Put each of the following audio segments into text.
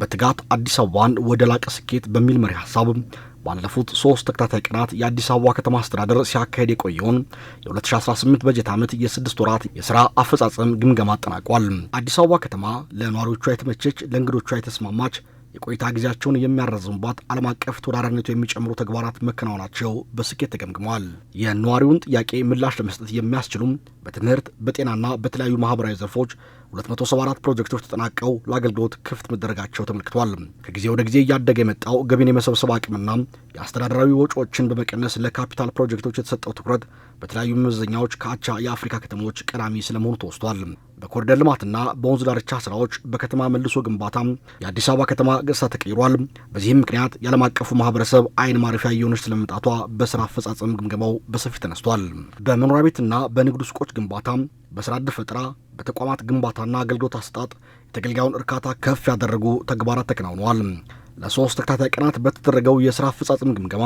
በትጋት አዲስ አበባን ወደ ላቀ ስኬት በሚል መሪ ሐሳብ ባለፉት 3 ተከታታይ ቀናት የአዲስ አበባ ከተማ አስተዳደር ሲያካሄድ የቆየውን የ2018 በጀት ዓመት የ6 ወራት የሥራ አፈጻጸም ግምገማ አጠናቋል። አዲስ አበባ ከተማ ለነዋሪዎቿ የተመቸች፣ ለእንግዶቿ የተስማማች፣ የቆይታ ጊዜያቸውን የሚያራዝሙባት ዓለም አቀፍ ተወዳዳሪነቱ የሚጨምሩ ተግባራት መከናወናቸው በስኬት ተገምግመዋል። የነዋሪውን ጥያቄ ምላሽ ለመስጠት የሚያስችሉም በትምህርት በጤናና በተለያዩ ማህበራዊ ዘርፎች 274 ፕሮጀክቶች ተጠናቀው ለአገልግሎት ክፍት መደረጋቸው ተመልክቷል። ከጊዜ ወደ ጊዜ እያደገ የመጣው ገቢን የመሰብሰብ አቅምና የአስተዳደራዊ ወጪዎችን በመቀነስ ለካፒታል ፕሮጀክቶች የተሰጠው ትኩረት በተለያዩ መመዘኛዎች ከአቻ የአፍሪካ ከተሞች ቀዳሚ ስለመሆኑ ተወስቷል። በኮሪደር ልማትና በወንዝ ዳርቻ ስራዎች፣ በከተማ መልሶ ግንባታ የአዲስ አበባ ከተማ ገጽታ ተቀይሯል። በዚህም ምክንያት የዓለም አቀፉ ማህበረሰብ አይን ማረፊያ እየሆነች ስለመምጣቷ በስራ አፈጻጸም ግምገማው በሰፊ ተነስቷል። በመኖሪያ ቤትና በንግድ ሱቆች ግንባታ፣ በስራ ዕድል ፈጠራ፣ በተቋማት ግንባታና አገልግሎት አሰጣጥ የተገልጋዩን እርካታ ከፍ ያደረጉ ተግባራት ተከናውነዋል። ለ3 ተከታታይ ቀናት በተደረገው የስራ አፈጻጸም ግምገማ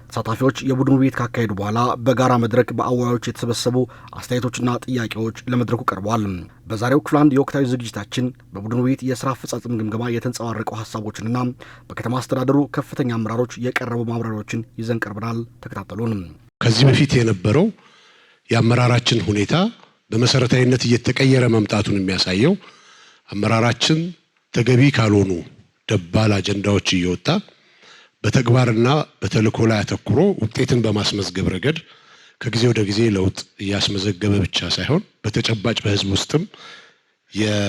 ተሳታፊዎች የቡድን ውይይት ካካሄዱ በኋላ በጋራ መድረክ በአወያዮች የተሰበሰቡ አስተያየቶችና ጥያቄዎች ለመድረኩ ቀርበዋል። በዛሬው ክፍል 1 የወቅታዊ ዝግጅታችን በቡድን ውይይት የስራ አፈጻጸም ግምገማ የተንጸባረቁ ሀሳቦችንና በከተማ አስተዳደሩ ከፍተኛ አመራሮች የቀረቡ ማብራሪያዎችን ይዘን ቀርበናል። ተከታተሉን። ከዚህ በፊት የነበረው የአመራራችን ሁኔታ በመሰረታዊነት እየተቀየረ መምጣቱን የሚያሳየው አመራራችን ተገቢ ካልሆኑ ደባል አጀንዳዎች እየወጣ በተግባርና በተልእኮ ላይ አተኩሮ ውጤትን በማስመዝገብ ረገድ ከጊዜ ወደ ጊዜ ለውጥ እያስመዘገበ ብቻ ሳይሆን በተጨባጭ በህዝብ ውስጥም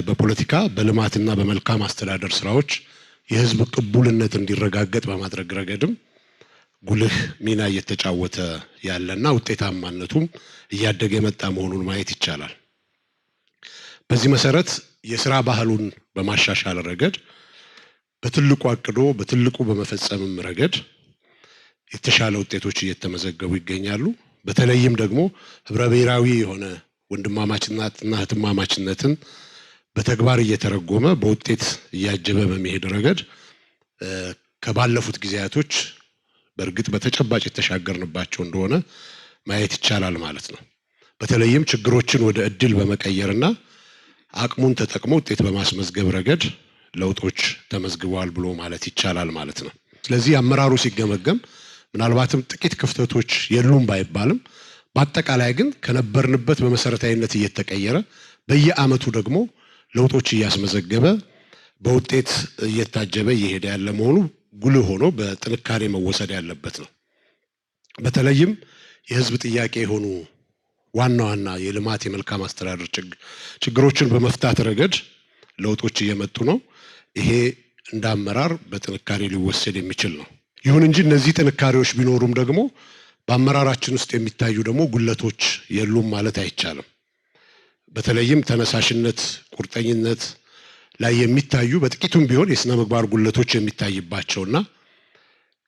በፖለቲካ በልማትና በመልካም አስተዳደር ስራዎች የህዝብ ቅቡልነት እንዲረጋገጥ በማድረግ ረገድም ጉልህ ሚና እየተጫወተ ያለና ውጤታማነቱም እያደገ የመጣ መሆኑን ማየት ይቻላል። በዚህ መሰረት የስራ ባህሉን በማሻሻል ረገድ በትልቁ አቅዶ በትልቁ በመፈጸምም ረገድ የተሻለ ውጤቶች እየተመዘገቡ ይገኛሉ። በተለይም ደግሞ ህብረ ብሔራዊ የሆነ ወንድማማችነትና እህትማማችነትን በተግባር እየተረጎመ በውጤት እያጀበ በመሄድ ረገድ ከባለፉት ጊዜያቶች በእርግጥ በተጨባጭ የተሻገርንባቸው እንደሆነ ማየት ይቻላል ማለት ነው። በተለይም ችግሮችን ወደ እድል በመቀየርና አቅሙን ተጠቅሞ ውጤት በማስመዝገብ ረገድ ለውጦች ተመዝግበዋል ብሎ ማለት ይቻላል ማለት ነው። ስለዚህ አመራሩ ሲገመገም ምናልባትም ጥቂት ክፍተቶች የሉም ባይባልም በአጠቃላይ ግን ከነበርንበት በመሰረታዊነት እየተቀየረ በየአመቱ ደግሞ ለውጦች እያስመዘገበ በውጤት እየታጀበ እየሄደ ያለ መሆኑ ጉልህ ሆኖ በጥንካሬ መወሰድ ያለበት ነው። በተለይም የህዝብ ጥያቄ የሆኑ ዋና ዋና የልማት የመልካም አስተዳደር ችግሮችን በመፍታት ረገድ ለውጦች እየመጡ ነው። ይሄ እንደ አመራር በጥንካሬ ሊወሰድ የሚችል ነው። ይሁን እንጂ እነዚህ ጥንካሬዎች ቢኖሩም ደግሞ በአመራራችን ውስጥ የሚታዩ ደግሞ ጉለቶች የሉም ማለት አይቻልም። በተለይም ተነሳሽነት፣ ቁርጠኝነት ላይ የሚታዩ በጥቂቱም ቢሆን የስነ ምግባር ጉለቶች የሚታይባቸውና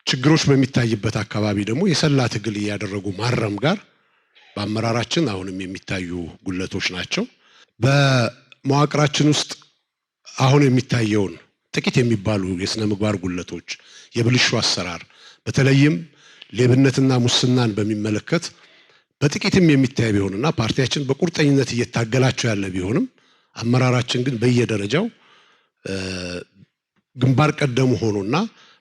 ችግሮች በሚታይበት አካባቢ ደግሞ የሰላ ትግል እያደረጉ ማረም ጋር በአመራራችን አሁንም የሚታዩ ጉለቶች ናቸው። በመዋቅራችን ውስጥ አሁን የሚታየውን ጥቂት የሚባሉ የስነ ምግባር ጉለቶች፣ የብልሹ አሰራር በተለይም ሌብነትና ሙስናን በሚመለከት በጥቂትም የሚታይ ቢሆንና ፓርቲያችን በቁርጠኝነት እየታገላቸው ያለ ቢሆንም አመራራችን ግን በየደረጃው ግንባር ቀደም ሆኖና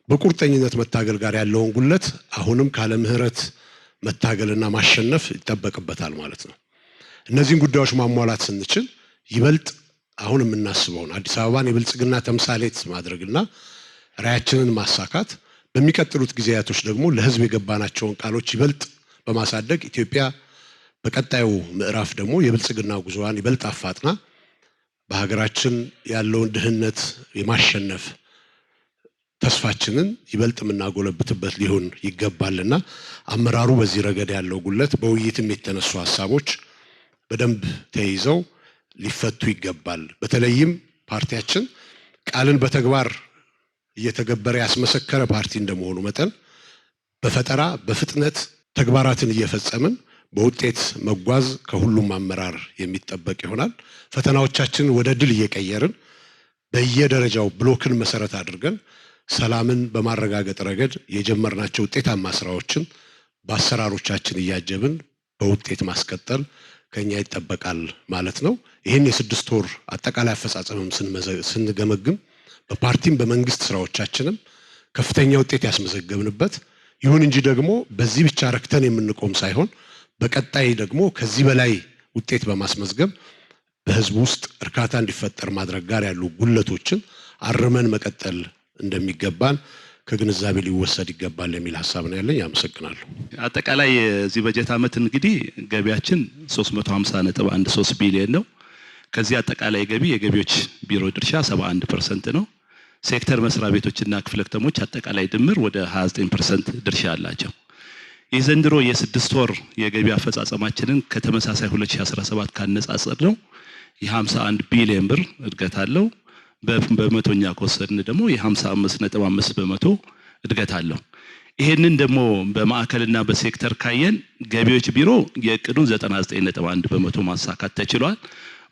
በቁርጠኝነት መታገል ጋር ያለውን ጉለት አሁንም ካለ ምህረት መታገልና ማሸነፍ ይጠበቅበታል ማለት ነው። እነዚህን ጉዳዮች ማሟላት ስንችል ይበልጥ አሁን የምናስበውን አዲስ አበባን የብልጽግና ተምሳሌት ማድረግና ራዕያችንን ማሳካት በሚቀጥሉት ጊዜያቶች ደግሞ ለህዝብ የገባናቸውን ቃሎች ይበልጥ በማሳደግ ኢትዮጵያ በቀጣዩ ምዕራፍ ደግሞ የብልጽግና ጉዞዋን ይበልጥ አፋጥና በሀገራችን ያለውን ድህነት የማሸነፍ ተስፋችንን ይበልጥ የምናጎለብትበት ሊሆን ይገባልና አመራሩ በዚህ ረገድ ያለው ጉለት በውይይትም የተነሱ ሀሳቦች በደንብ ተይዘው ሊፈቱ ይገባል። በተለይም ፓርቲያችን ቃልን በተግባር እየተገበረ ያስመሰከረ ፓርቲ እንደመሆኑ መጠን በፈጠራ በፍጥነት ተግባራትን እየፈጸምን በውጤት መጓዝ ከሁሉም አመራር የሚጠበቅ ይሆናል። ፈተናዎቻችን ወደ ድል እየቀየርን በየደረጃው ብሎክን መሰረት አድርገን ሰላምን በማረጋገጥ ረገድ የጀመርናቸው ውጤታማ ስራዎችን በአሰራሮቻችን እያጀብን በውጤት ማስቀጠል ከኛ ይጠበቃል ማለት ነው። ይህን የ6 ወር አጠቃላይ አፈጻጸምም ስንገመግም በፓርቲም በመንግስት ስራዎቻችንም ከፍተኛ ውጤት ያስመዘገብንበት ይሁን እንጂ ደግሞ በዚህ ብቻ ረክተን የምንቆም ሳይሆን በቀጣይ ደግሞ ከዚህ በላይ ውጤት በማስመዝገብ በህዝብ ውስጥ እርካታ እንዲፈጠር ማድረግ ጋር ያሉ ጉለቶችን አርመን መቀጠል እንደሚገባን ከግንዛቤ ሊወሰድ ይገባል የሚል ሐሳብ ነው ያለኝ። አመሰግናለሁ። አጠቃላይ እዚህ በጀት ዓመት እንግዲህ ገቢያችን 350.13 ቢሊዮን ነው። ከዚህ አጠቃላይ ገቢ የገቢዎች ቢሮ ድርሻ 71% ነው። ሴክተር መስሪያ ቤቶችና ክፍለ ከተሞች አጠቃላይ ድምር ወደ 29% ድርሻ አላቸው። የዘንድሮ የስድስት ወር የገቢ አፈጻጸማችንን ከተመሳሳይ 2017 ካነጻጸር ነው የ51 ቢሊዮን ብር እድገት አለው። በመቶኛ ከወሰድን ደግሞ የ55.5 በመቶ እድገት አለው። ይሄንን ደግሞ በማዕከልና በሴክተር ካየን ገቢዎች ቢሮ የእቅዱን 99.1 በመቶ ማሳካት ተችሏል።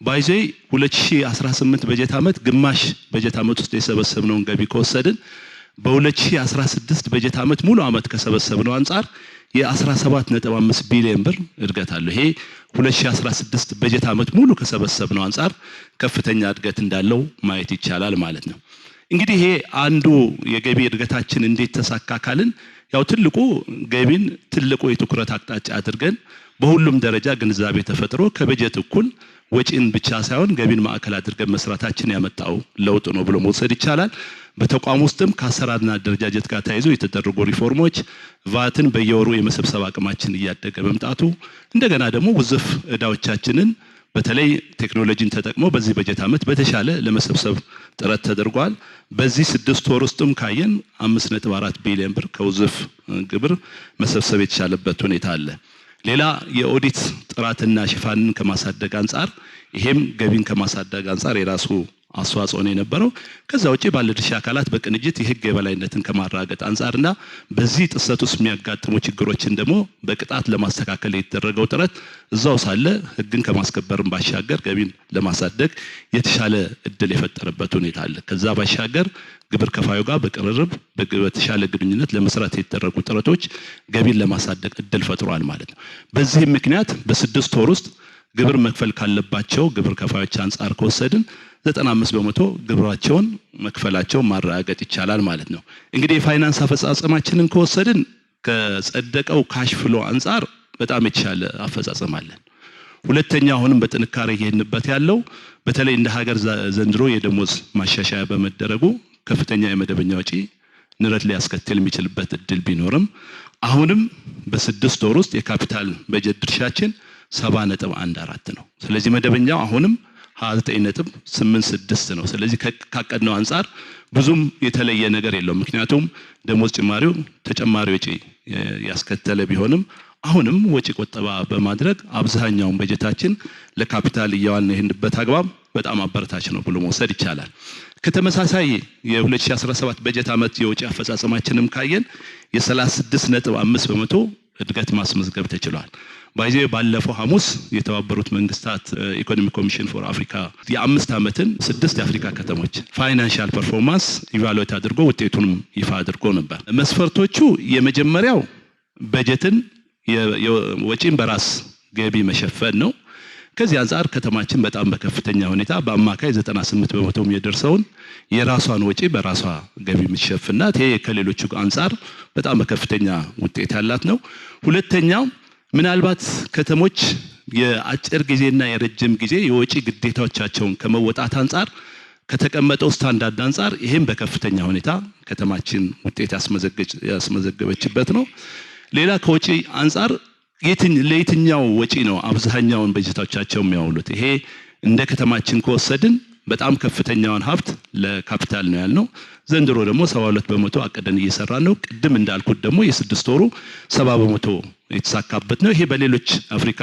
ባይዜ 2018 በጀት ዓመት ግማሽ በጀት ዓመት ውስጥ የሰበሰብነውን ገቢ ከወሰድን በ2016 በጀት ዓመት ሙሉ ዓመት ከሰበሰብነው አንፃር የ17.5 ቢሊዮን ብር እድገት አለው። ይሄ 2016 በጀት ዓመት ሙሉ ከሰበሰብነው አንፃር ከፍተኛ እድገት እንዳለው ማየት ይቻላል ማለት ነው። እንግዲህ ይሄ አንዱ የገቢ እድገታችን እንዴት ተሳካ ካልን ያው ትልቁ ገቢን ትልቁ የትኩረት አቅጣጫ አድርገን በሁሉም ደረጃ ግንዛቤ ተፈጥሮ ከበጀት እኩል ወጪን ብቻ ሳይሆን ገቢን ማዕከል አድርገን መስራታችን ያመጣው ለውጥ ነው ብሎ መውሰድ ይቻላል። በተቋም ውስጥም ከአሰራርና አደረጃጀት ጋር ተያይዞ የተደረጉ ሪፎርሞች ቫትን በየወሩ የመሰብሰብ አቅማችን እያደገ መምጣቱ እንደገና ደግሞ ውዝፍ ዕዳዎቻችንን በተለይ ቴክኖሎጂን ተጠቅሞ በዚህ በጀት ዓመት በተሻለ ለመሰብሰብ ጥረት ተደርጓል። በዚህ 6 ወር ውስጥም ካየን 5.4 ቢሊዮን ብር ከውዝፍ ግብር መሰብሰብ የተቻለበት ሁኔታ አለ። ሌላ የኦዲት ጥራትና ሽፋንን ከማሳደግ አንፃር ይሄም ገቢን ከማሳደግ አንፃር የራሱ አስተዋጽኦ ነው የነበረው። ከዛ ውጪ ባለድርሻ አካላት በቅንጅት የህግ የበላይነትን ከማረጋገጥ አንፃርና በዚህ ጥሰት ውስጥ የሚያጋጥሙ ችግሮችን ደግሞ በቅጣት ለማስተካከል የተደረገው ጥረት እዛው ሳለ ህግን ከማስከበርም ባሻገር ገቢን ለማሳደግ የተሻለ እድል የፈጠረበት ሁኔታ አለ። ከዛ ባሻገር ግብር ከፋዩ ጋር በቅርርብ በተሻለ ግንኙነት ለመስራት የተደረጉ ጥረቶች ገቢን ለማሳደግ እድል ፈጥሯል ማለት ነው። በዚህም ምክንያት በ6 ወር ውስጥ ግብር መክፈል ካለባቸው ግብር ከፋዮች አንፃር ከወሰድን 95 በመቶ ግብራቸውን መክፈላቸውን ማረጋገጥ ይቻላል ማለት ነው። እንግዲህ የፋይናንስ አፈጻጸማችንን ከወሰድን ከጸደቀው ካሽ ፍሎ አንፃር በጣም የተሻለ አፈጻጸም አለን። ሁለተኛ አሁንም በጥንካሬ እየሄድንበት ያለው በተለይ እንደ ሀገር ዘንድሮ የደሞዝ ማሻሻያ በመደረጉ ከፍተኛ የመደበኛ ወጪ ንረት ሊያስከትል የሚችልበት እድል ቢኖርም አሁንም በ6 ወር ውስጥ የካፒታል በጀት ድርሻችን 70.14 ነው። ስለዚህ መደበኛው አሁንም 29.86 ነው። ስለዚህ ካቀድነው አንፃር ብዙም የተለየ ነገር የለውም። ምክንያቱም ደሞዝ ጭማሪው ተጨማሪ ወጪ ያስከተለ ቢሆንም አሁንም ወጪ ቆጠባ በማድረግ አብዛኛውን በጀታችን ለካፒታል እያዋልን የሄድንበት አግባብ በጣም አበረታች ነው ብሎ መውሰድ ይቻላል። ከተመሳሳይ የ2017 በጀት ዓመት የወጪ አፈጻጸማችንም ካየን የ36.5 በመቶ እድገት ማስመዝገብ ተችሏል። ባለፈው ሐሙስ የተባበሩት መንግስታት ኢኮኖሚ ኮሚሽን ፎር አፍሪካ የ5 ዓመትን 6 የአፍሪካ ከተሞች ፋይናንሻል ፐርፎርማንስ ኢቫሉዌት አድርጎ ውጤቱንም ይፋ አድርጎ ነበር። መስፈርቶቹ የመጀመሪያው በጀትን ወጪን በራስ ገቢ መሸፈን ነው። ከዚህ አንፃር ከተማችን በጣም በከፍተኛ ሁኔታ በአማካይ 98 በመቶ የሚደርሰውን የራሷን ወጪ በራሷ ገቢ የምትሸፍናት ይሄ ከሌሎቹ አንፃር በጣም በከፍተኛ ውጤት ያላት ነው። ሁለተኛው ምናልባት ከተሞች የአጭር ጊዜና የረጅም ጊዜ የወጪ ግዴታዎቻቸውን ከመወጣት አንፃር ከተቀመጠው ስታንዳርድ አንፃር ይሄም በከፍተኛ ሁኔታ ከተማችን ውጤት ያስመዘገበችበት ነው። ሌላ ከወጪ አንፃር ለየትኛው ወጪ ነው አብዛኛውን በጀቶቻቸው የሚያውሉት? ይሄ እንደ ከተማችን ከወሰድን በጣም ከፍተኛውን ሀብት ለካፒታል ነው ያልነው። ዘንድሮ ደግሞ 72 በመቶ አቀደን እየሰራን ነው። ቅድም እንዳልኩት ደግሞ የ6 ወሩ 70 በመቶ የተሳካበት ነው። ይሄ በሌሎች አፍሪካ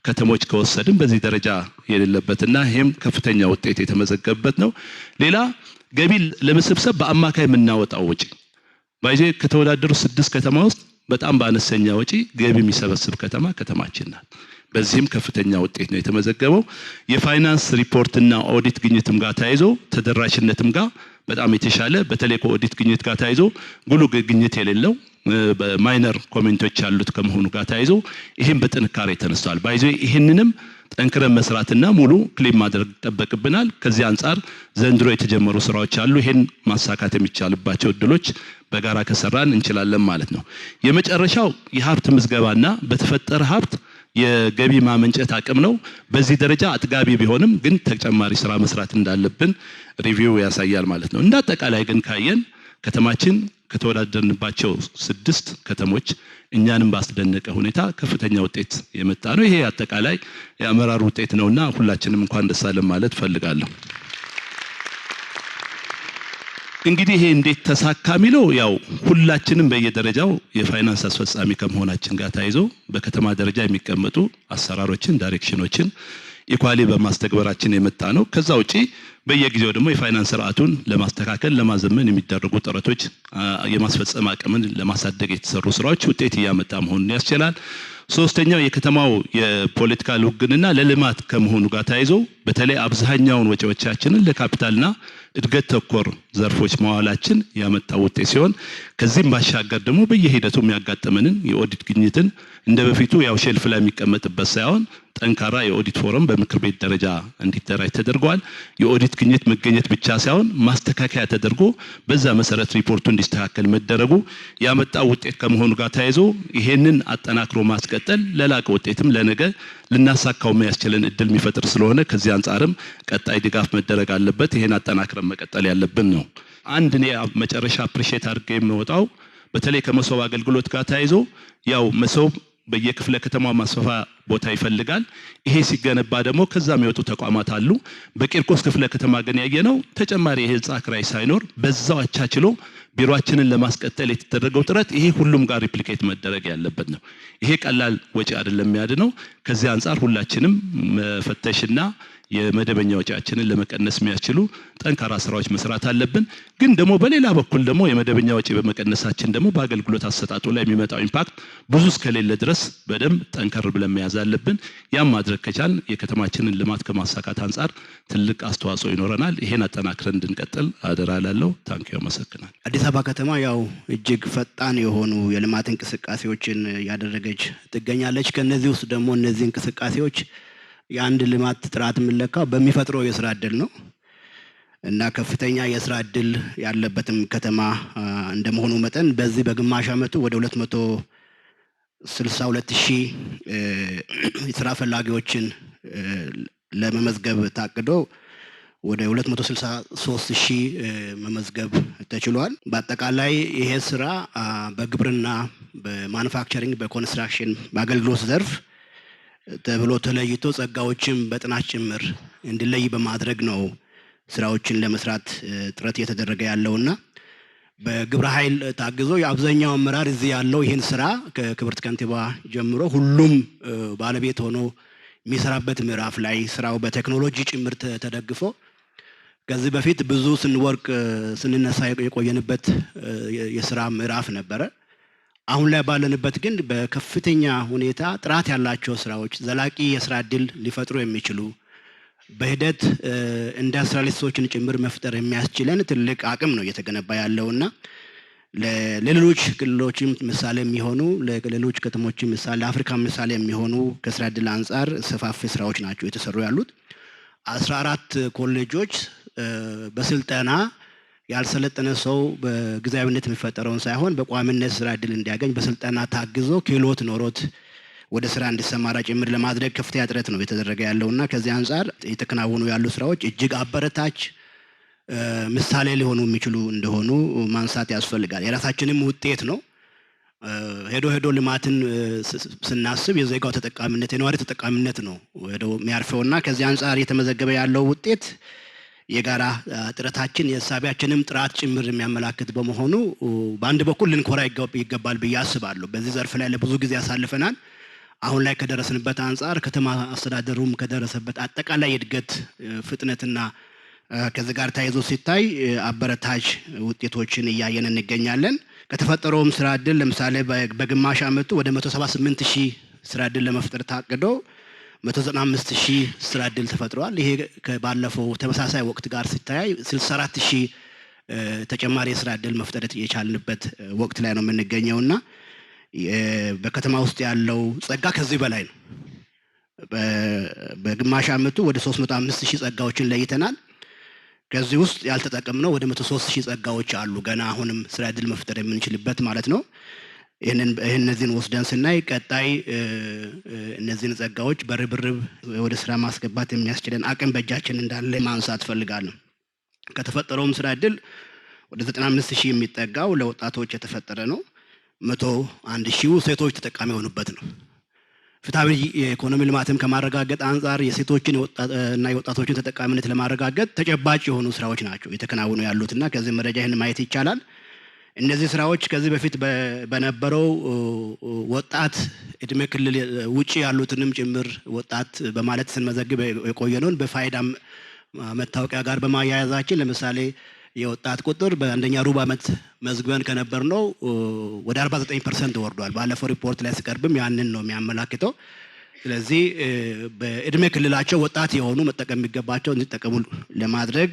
ከተሞች ከወሰድን በዚህ ደረጃ የሌለበትና ይሄም ከፍተኛ ውጤት የተመዘገበበት ነው። ሌላ ገቢ ለመሰብሰብ በአማካይ የምናወጣው ወጪ ከተወዳደሩ 6 ከተማ ውስጥ በጣም በአነስተኛ ወጪ ገቢ የሚሰበስብ ከተማችን ናት። በዚህም ከፍተኛ ውጤት ነው የተመዘገበው። የፋይናንስ ሪፖርትና ኦዲት ግኝትም ጋር ተያይዞ ተደራሽነትም ጋር በጣም የተሻለ በተለይ ከኦዲት ግኝት ጋር ተያይዞ ጉልህ ግኝት የሌለው በማይነር ኮሜንቶች ያሉት ከመሆኑ ጋር ተያይዞ ይሄን በጥንካሬ ተነስተዋል። ባይዞ ይሄንንም ጠንክረን መስራትና ሙሉ ክሌም ማድረግ ተጠበቅብናል። ከዚህ አንፃር ዘንድሮ የተጀመሩ ስራዎች አሉ። ይሄን ማሳካት የሚቻልባቸው እድሎች በጋራ ከሰራን እንችላለን ማለት ነው። የመጨረሻው የሀብት ምዝገባና በተፈጠረ ሀብት የገቢ ማመንጨት አቅም ነው። በዚህ ደረጃ አጥጋቢ ቢሆንም ግን ተጨማሪ ስራ መስራት እንዳለብን ሪቪው ያሳያል ማለት ነው። እንደ አጠቃላይ ግን ካየን ከተማችን ከተወዳደርንባቸው 6 ከተሞች እኛንም ባስደነቀ ሁኔታ ከፍተኛ ውጤት የመጣ ነው። ይሄ አጠቃላይ የአመራር ውጤት ነውና ሁላችንም እንኳን ደስ አለን ማለት ፈልጋለሁ። እንግዲህ ይሄ እንዴት ተሳካ የሚለው ያው ሁላችንም በየደረጃው የፋይናንስ አስፈጻሚ ከመሆናችን ጋር ተያይዞ በከተማ ደረጃ የሚቀመጡ አሰራሮችን፣ ዳይሬክሽኖችን ኢኳሊ በማስተግበራችን የመጣ ነው። ከዛ ውጪ በየጊዜው ደግሞ የፋይናንስ ስርዓቱን ለማስተካከል ለማዘመን የሚደረጉ ጥረቶች የማስፈጸም አቅምን ለማሳደግ የተሰሩ ስራዎች ውጤት እያመጣ መሆኑን ያስችላል። ሶስተኛው የከተማው የፖለቲካል ውግንና ለልማት ከመሆኑ ጋር ተያይዞ በተለይ አብዛኛውን ወጪዎቻችንን ለካፒታልና እድገት ተኮር ዘርፎች ማዋላችን ያመጣው ውጤት ሲሆን ከዚህም ባሻገር ደግሞ በየሂደቱ የሚያጋጥመንን የኦዲት ግኝትን እንደበፊቱ ያው ሼልፍ ላይ የሚቀመጥበት ሳይሆን ጠንካራ የኦዲት ፎረም በምክር ቤት ደረጃ እንዲደራጅ ተደርጓል። የኦዲት ግኝት መገኘት ብቻ ሳይሆን ማስተካከያ ተደርጎ በዛ መሰረት ሪፖርቱ እንዲስተካከል መደረጉ ያመጣው ውጤት ከመሆኑ ጋር ተያይዞ ይሄንን አጠናክሮ ማስቀጠል ለላቀ ውጤትም ለነገ ልናሳካው የሚያስችለን እድል የሚፈጥር ስለሆነ ከዚህ አንፃርም ቀጣይ ድጋፍ መደረግ አለበት። ይሄን አጠናክረን መቀጠል ያለብን ነው። አንድ እኔ መጨረሻ አፕሪሺየት አድርጌ የምወጣው በተለይ ከመሶብ አገልግሎት ጋር ተያይዞ ያው መሶብ በየክፍለ ከተማው ማስፋፋ ቦታ ይፈልጋል። ይሄ ሲገነባ ደግሞ ከዛ የሚወጡ ተቋማት አሉ። በቂርቆስ ክፍለ ከተማ ግን ያየነው ተጨማሪ የህንጻ ክራይ ሳይኖር በዛው አቻችሎ ቢሮአችንን ለማስቀጠል የተደረገው ጥረት ይሄ ሁሉም ጋር ሪፕሊኬት መደረግ ያለበት ነው። ይሄ ቀላል ወጪ አይደለም የሚያድነው። ከዚህ አንፃር ሁላችንም መፈተሽና የመደበኛ ወጪያችንን ለመቀነስ የሚያስችሉ ጠንካራ ስራዎች መስራት አለብን። ግን ደግሞ በሌላ በኩል ደግሞ የመደበኛ ወጪ በመቀነሳችን ደግሞ በአገልግሎት አሰጣጡ ላይ የሚመጣው ኢምፓክት ብዙ እስከሌለ ድረስ በደንብ ጠንከር ብለን መያዝ አለብን። ያም ማድረግ ከቻልን የከተማችንን ልማት ከማሳካት አንፃር ትልቅ አስተዋጽኦ ይኖረናል። ይሄን አጠናክረን እንድንቀጥል አደራ እላለሁ። ታንኪዩ፣ አመሰግናለሁ። አዲስ አበባ ከተማ ያው እጅግ ፈጣን የሆኑ የልማት እንቅስቃሴዎችን ያደረገች ትገኛለች። ከነዚህ ውስጥ ደግሞ እነዚህ እንቅስቃሴዎች የአንድ ልማት ጥራት የምንለካው በሚፈጥረው የስራ እድል ነው እና ከፍተኛ የስራ እድል ያለበትም ከተማ እንደመሆኑ መጠን በዚህ በግማሽ ዓመቱ ወደ 262,000 የስራ ፈላጊዎችን ለመመዝገብ ታቅዶ ወደ 263,000 መመዝገብ ተችሏል። በአጠቃላይ ይሄ ስራ በግብርና፣ በማኑፋክቸሪንግ፣ በኮንስትራክሽን፣ በአገልግሎት ዘርፍ ተብሎ ተለይቶ ጸጋዎችም በጥናት ጭምር እንዲለይ በማድረግ ነው ስራዎችን ለመስራት ጥረት እየተደረገ ያለውና በግብረ ኃይል ታግዞ የአብዛኛው አመራር እዚህ ያለው ይህን ስራ ከክብርት ከንቲባ ጀምሮ ሁሉም ባለቤት ሆኖ የሚሰራበት ምዕራፍ ላይ ስራው በቴክኖሎጂ ጭምር ተደግፎ ከዚህ በፊት ብዙ ስንወርቅ ስንነሳ የቆየንበት የስራ ምዕራፍ ነበረ። አሁን ላይ ባለንበት ግን በከፍተኛ ሁኔታ ጥራት ያላቸው ስራዎች ዘላቂ የስራ እድል ሊፈጥሩ የሚችሉ በሂደት ኢንዱስትሪያሊስቶችን ጭምር መፍጠር የሚያስችለን ትልቅ አቅም ነው እየተገነባ ያለውና ለሌሎች ክልሎችም ምሳሌ የሚሆኑ ለሌሎች ከተሞችም ምሳሌ ለአፍሪካ ምሳሌ የሚሆኑ ከስራ እድል አንጻር ሰፋፊ ስራዎች ናቸው የተሰሩ ያሉት። 14 ኮሌጆች በስልጠና ያልሰለጠነ ሰው በጊዜያዊነት የሚፈጠረውን ሳይሆን በቋሚነት ስራ እድል እንዲያገኝ በስልጠና ታግዞ ክህሎት ኖሮት ወደ ስራ እንዲሰማራ ጭምር ለማድረግ ከፍተኛ ጥረት ነው የተደረገ ያለውና ከዚህ አንጻር የተከናወኑ ያሉ ስራዎች እጅግ አበረታች ምሳሌ ሊሆኑ የሚችሉ እንደሆኑ ማንሳት ያስፈልጋል። የራሳችንም ውጤት ነው። ሄዶ ልማትን ስናስብ የዜጋው ተጠቃሚነት የነዋሪ ተጠቃሚነት ነው ሄዶ የሚያርፈውና ከዚህ አንጻር የተመዘገበ ያለው ውጤት የጋራ ጥረታችን የሳቢያችንም ጥራት ጭምር የሚያመላክት በመሆኑ በአንድ በኩል ልንኮራ ይገባል ብዬ አስባለሁ። በዚህ ዘርፍ ላይ ለብዙ ጊዜ ያሳልፈናል። አሁን ላይ ከደረስንበት አንጻር ከተማ አስተዳደሩም ከደረሰበት አጠቃላይ የእድገት ፍጥነትና ከዚህ ጋር ተያይዞ ሲታይ አበረታች ውጤቶችን እያየን እንገኛለን። ከተፈጠረውም ስራ እድል ለምሳሌ በግማሽ ዓመቱ ወደ 178,000 ስራ እድል ለመፍጠር ታቅዶ 195,000 ስራ እድል ተፈጥሯል። ይሄ ከባለፈው ተመሳሳይ ወቅት ጋር ሲታይ 64,000 ተጨማሪ የስራ እድል መፍጠር የቻልንበት ወቅት ላይ ነው የምንገኘውና በከተማ ውስጥ ያለው ጸጋ ከዚህ በላይ ነው። በግማሽ ዓመቱ ወደ 305,000 ጸጋዎችን ለይተናል። ከዚህ ውስጥ ያልተጠቀምነው ወደ 103,000 ጸጋዎች አሉ ገና አሁንም ስራ እድል መፍጠር የምንችልበት ማለት ነው። እነዚህን ወስደን ስናይ ቀጣይ እነዚህን ጸጋዎች በርብርብ ወደ ስራ ማስገባት የሚያስችለን አቅም በእጃችን እንዳለ ማንሳት ፈልጋለሁ። ከተፈጠረውም ስራ እድል ወደ 95,000 የሚጠጋው ለወጣቶች የተፈጠረ ነው። 101,000 ሴቶች ተጠቃሚ የሆኑበት ነው። ፍትሐዊ የኢኮኖሚ ልማትም ከማረጋገጥ አንጻር የሴቶችን እና የወጣቶችን ተጠቃሚነት ለማረጋገጥ ተጨባጭ የሆኑ ስራዎች ናቸው የተከናወኑ ያሉትና ከዚህ መረጃ ይህን ማየት ይቻላል። እነዚህ ስራዎች ከዚህ በፊት በነበረው ወጣት እድሜ ክልል ውጪ ያሉትንም ጭምር ወጣት በማለት ስንመዘግብ የቆየነውን በፋይዳም መታወቂያ ጋር በማያያዛችን ለምሳሌ የወጣት ቁጥር በአንደኛ ሩብ ዓመት መዝግበን ከነበርነው ወደ 49% ወርዷል። ባለፈው ሪፖርት ላይ ሲቀርብም ያንን ነው የሚያመላክተው። ስለዚህ በእድሜ ክልላቸው ወጣት የሆኑ መጠቀም የሚገባቸው እንዲጠቀሙ ለማድረግ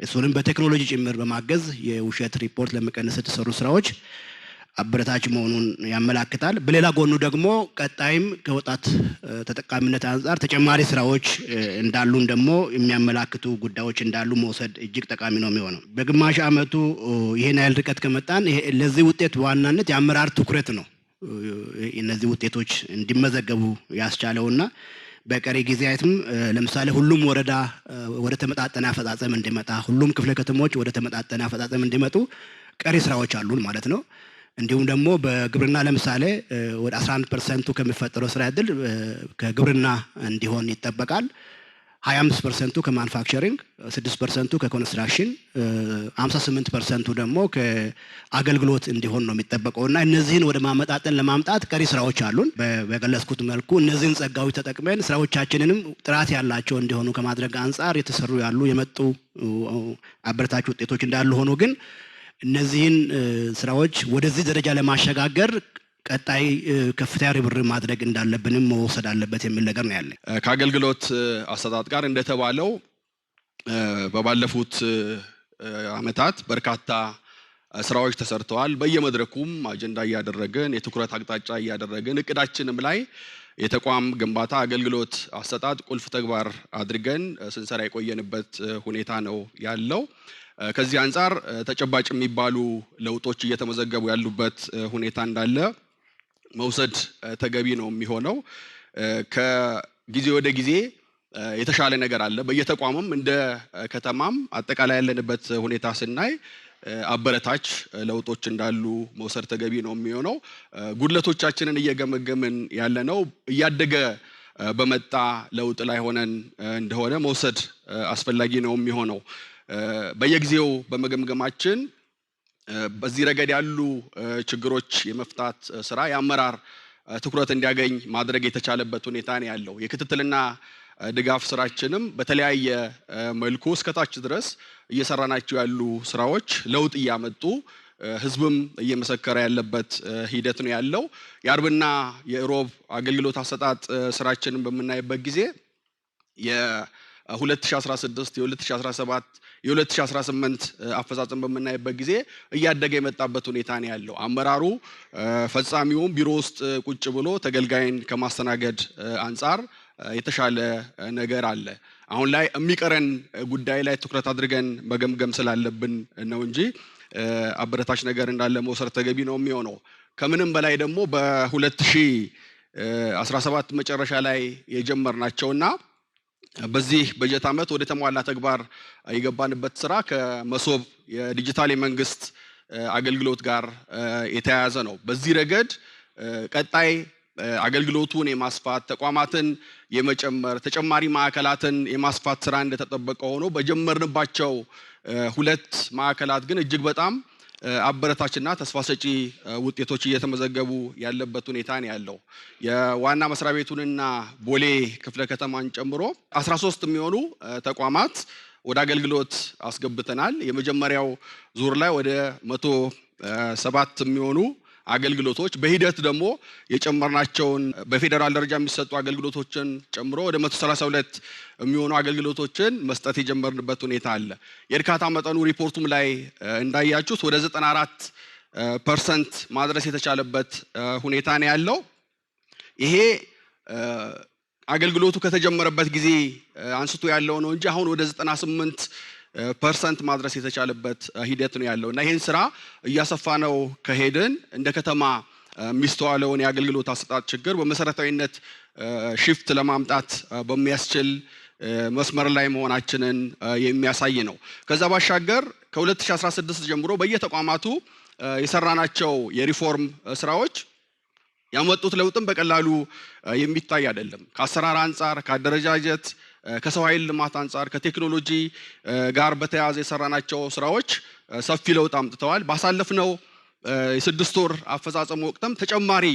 እሱንም በቴክኖሎጂ ጭምር በማገዝ የውሸት ሪፖርት ለመቀነስ የተሰሩ ስራዎች አበረታች መሆኑን ያመላክታል። በሌላ ጎኑ ደግሞ ቀጣይም ከወጣት ተጠቃሚነት አንጻር ተጨማሪ ስራዎች እንዳሉን ደግሞ የሚያመላክቱ ጉዳዮች እንዳሉ መውሰድ እጅግ ጠቃሚ ነው የሚሆነው። በግማሽ ዓመቱ ይሄን ያህል ርቀት ከመጣን ለዚህ ውጤት በዋናነት የአመራር ትኩረት ነው እነዚህ ውጤቶች እንዲመዘገቡ ያስቻለውና በቀሪ ጊዜያትም ለምሳሌ ሁሉም ወረዳ ወደ ተመጣጣነ አፈጻጸም እንዲመጣ፣ ሁሉም ክፍለ ከተሞች ወደ ተመጣጣነ አፈጻጸም እንዲመጡ ቀሪ ስራዎች አሉን ማለት ነው። እንዲሁም ደግሞ በግብርና ለምሳሌ ወደ 11% ከሚፈጠረው ስራ እድል ከግብርና እንዲሆን ይጠበቃል። 25% ከማኑፋክቸሪንግ፣ 6% ከኮንስትራክሽን፣ 58% ደግሞ ከአገልግሎት እንዲሆን ነው የሚጠበቀውና እነዚህን ወደ ማመጣጠን ለማምጣት ቀሪ ስራዎች አሉን። በገለጽኩት መልኩ እነዚህን ጸጋዎች ተጠቅመን ስራዎቻችንንም ጥራት ያላቸው እንዲሆኑ ከማድረግ አንጻር የተሰሩ ያሉ የመጡ አበረታች ውጤቶች እንዳሉ ሆኖ ግን እነዚህን ስራዎች ወደዚህ ደረጃ ለማሸጋገር ቀጣይ ከፍተኛ ርብርብ ማድረግ እንዳለብንም መወሰድ አለበት የሚል ነገር ነው ያለ። ከአገልግሎት አሰጣጥ ጋር እንደተባለው በባለፉት አመታት በርካታ ስራዎች ተሰርተዋል። በየመድረኩም አጀንዳ እያደረግን የትኩረት አቅጣጫ እያደረግን እቅዳችንም ላይ የተቋም ግንባታ አገልግሎት አሰጣጥ ቁልፍ ተግባር አድርገን ስንሰራ የቆየንበት ሁኔታ ነው ያለው። ከዚህ አንጻር ተጨባጭ የሚባሉ ለውጦች እየተመዘገቡ ያሉበት ሁኔታ እንዳለ መውሰድ ተገቢ ነው የሚሆነው። ከጊዜ ወደ ጊዜ የተሻለ ነገር አለ። በየተቋሙም እንደ ከተማም አጠቃላይ ያለንበት ሁኔታ ስናይ አበረታች ለውጦች እንዳሉ መውሰድ ተገቢ ነው የሚሆነው። ጉድለቶቻችንን እየገመገምን ያለነው እያደገ በመጣ ለውጥ ላይ ሆነን እንደሆነ መውሰድ አስፈላጊ ነው የሚሆነው። በየጊዜው በመገምገማችን በዚህ ረገድ ያሉ ችግሮች የመፍታት ስራ የአመራር ትኩረት እንዲያገኝ ማድረግ የተቻለበት ሁኔታ ነው ያለው። የክትትልና ድጋፍ ስራችንም በተለያየ መልኩ እስከታች ድረስ እየሰራናቸው ያሉ ስራዎች ለውጥ እያመጡ ህዝብም እየመሰከረ ያለበት ሂደት ነው ያለው። የአርብና የሮብ አገልግሎት አሰጣጥ ስራችንን በምናይበት ጊዜ የ2016 የ2017 የ2018 አፈጻጸም በምናይበት ጊዜ እያደገ የመጣበት ሁኔታ ነው ያለው። አመራሩ ፈጻሚውም ቢሮ ውስጥ ቁጭ ብሎ ተገልጋይን ከማስተናገድ አንጻር የተሻለ ነገር አለ። አሁን ላይ የሚቀረን ጉዳይ ላይ ትኩረት አድርገን መገምገም ስላለብን ነው እንጂ አበረታች ነገር እንዳለ መውሰድ ተገቢ ነው የሚሆነው። ከምንም በላይ ደግሞ በ2017 መጨረሻ ላይ የጀመርናቸውና በዚህ በጀት ዓመት ወደ ተሟላ ተግባር የገባንበት ስራ ከመሶብ የዲጂታል የመንግስት አገልግሎት ጋር የተያያዘ ነው። በዚህ ረገድ ቀጣይ አገልግሎቱን የማስፋት ተቋማትን የመጨመር ተጨማሪ ማዕከላትን የማስፋት ስራ እንደተጠበቀ ሆኖ በጀመርንባቸው 2 ማዕከላት ግን እጅግ በጣም አበረታችና ተስፋ ሰጪ ውጤቶች እየተመዘገቡ ያለበት ሁኔታ ነው ያለው። የዋና መስሪያ ቤቱንና ቦሌ ክፍለ ከተማን ጨምሮ 13 የሚሆኑ ተቋማት ወደ አገልግሎት አስገብተናል። የመጀመሪያው ዙር ላይ ወደ 107 የሚሆኑ አገልግሎቶች በሂደት ደግሞ የጨመርናቸውን በፌዴራል ደረጃ የሚሰጡ አገልግሎቶችን ጨምሮ ወደ 132 የሚሆኑ አገልግሎቶችን መስጠት የጀመርንበት ሁኔታ አለ። የእርካታ መጠኑ ሪፖርቱም ላይ እንዳያችሁት ወደ 94% ማድረስ የተቻለበት ሁኔታ ነው ያለው። ይሄ አገልግሎቱ ከተጀመረበት ጊዜ አንስቶ ያለው ነው እንጂ አሁን ወደ 98% ማድረስ የተቻለበት ሂደት ነው ያለው እና ይሄን ስራ እያሰፋነው ከሄድን እንደ ከተማ የሚስተዋለውን የአገልግሎት አሰጣጥ ችግር በመሰረታዊነት ሽፍት ለማምጣት በሚያስችል መስመር ላይ መሆናችንን የሚያሳይ ነው። ከዛ ባሻገር ከ2016 ጀምሮ በየተቋማቱ የሰራናቸው የሪፎርም ስራዎች ያመጡት ለውጥም በቀላሉ የሚታይ አይደለም። ከአሰራር አንጻር፣ ከአደረጃጀት፣ ከሰው ኃይል ልማት አንጻር፣ ከቴክኖሎጂ ጋር በተያያዘ የሰራናቸው ስራዎች ሰፊ ለውጥ አምጥተዋል። ባሳለፍነው የ6 ወር አፈጻጸም ወቅትም ተጨማሪ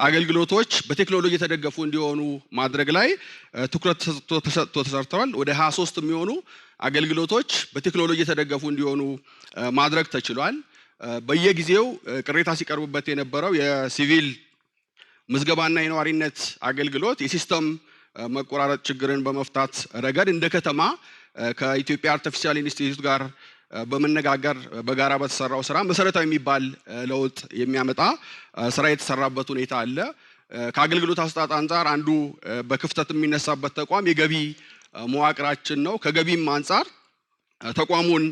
አገልግሎቶች በቴክኖሎጂ የተደገፉ እንዲሆኑ ማድረግ ላይ ትኩረት ተሰጥቶ ተሰርተዋል። ወደ 23 የሚሆኑ አገልግሎቶች በቴክኖሎጂ የተደገፉ እንዲሆኑ ማድረግ ተችሏል። በየጊዜው ቅሬታ ሲቀርብበት የነበረው የሲቪል ምዝገባና የነዋሪነት አገልግሎት የሲስተም መቆራረጥ ችግርን በመፍታት ረገድ እንደ ከተማ ከኢትዮጵያ አርቲፊሻል ኢንስቲትዩት ጋር በመነጋገር በጋራ በተሰራው ስራ መሰረታዊ የሚባል ለውጥ የሚያመጣ ስራ የተሰራበት ሁኔታ አለ። ከአገልግሎት አሰጣጥ አንጻር አንዱ በክፍተት የሚነሳበት ተቋም የገቢ መዋቅራችን ነው። ከገቢም አንጻር ተቋሙን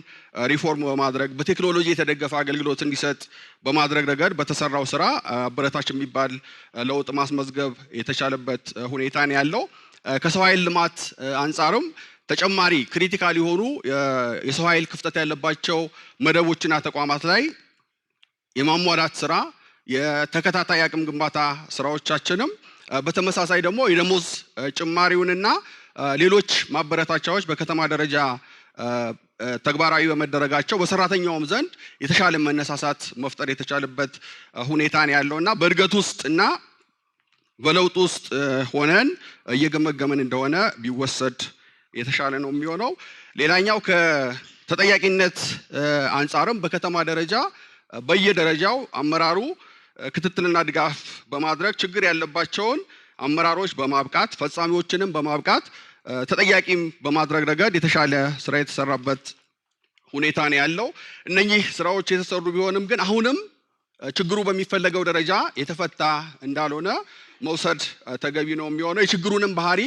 ሪፎርም በማድረግ በቴክኖሎጂ የተደገፈ አገልግሎት እንዲሰጥ በማድረግ ረገድ በተሰራው ስራ አበረታች የሚባል ለውጥ ማስመዝገብ የተቻለበት ሁኔታ ነው ያለው። ከሰው ኃይል ልማት አንጻርም ተጨማሪ ክሪቲካል የሆኑ የሰው ኃይል ክፍተት ያለባቸው መደቦችና ተቋማት ላይ የማሟላት ስራ፣ የተከታታይ አቅም ግንባታ ስራዎቻችንም በተመሳሳይ ደግሞ የደሞዝ ጭማሪውንና ሌሎች ማበረታቻዎች በከተማ ደረጃ ተግባራዊ በመደረጋቸው በሰራተኛውም ዘንድ የተሻለ መነሳሳት መፍጠር የተቻለበት ሁኔታ ነው ያለውና በእድገት ውስጥና በለውጥ ውስጥ ሆነን እየገመገመን እንደሆነ ቢወሰድ የተሻለ ነው የሚሆነው። ሌላኛው ከተጠያቂነት አንጻርም በከተማ ደረጃ በየደረጃው አመራሩ ክትትልና ድጋፍ በማድረግ ችግር ያለባቸውን አመራሮች በማብቃት ፈጻሚዎችንም በማብቃት ተጠያቂም በማድረግ ረገድ የተሻለ ስራ የተሰራበት ሁኔታ ነው ያለው። እነኚህ ስራዎች የተሰሩ ቢሆንም ግን አሁንም ችግሩ በሚፈለገው ደረጃ የተፈታ እንዳልሆነ መውሰድ ተገቢ ነው የሚሆነው። የችግሩንም ባህሪ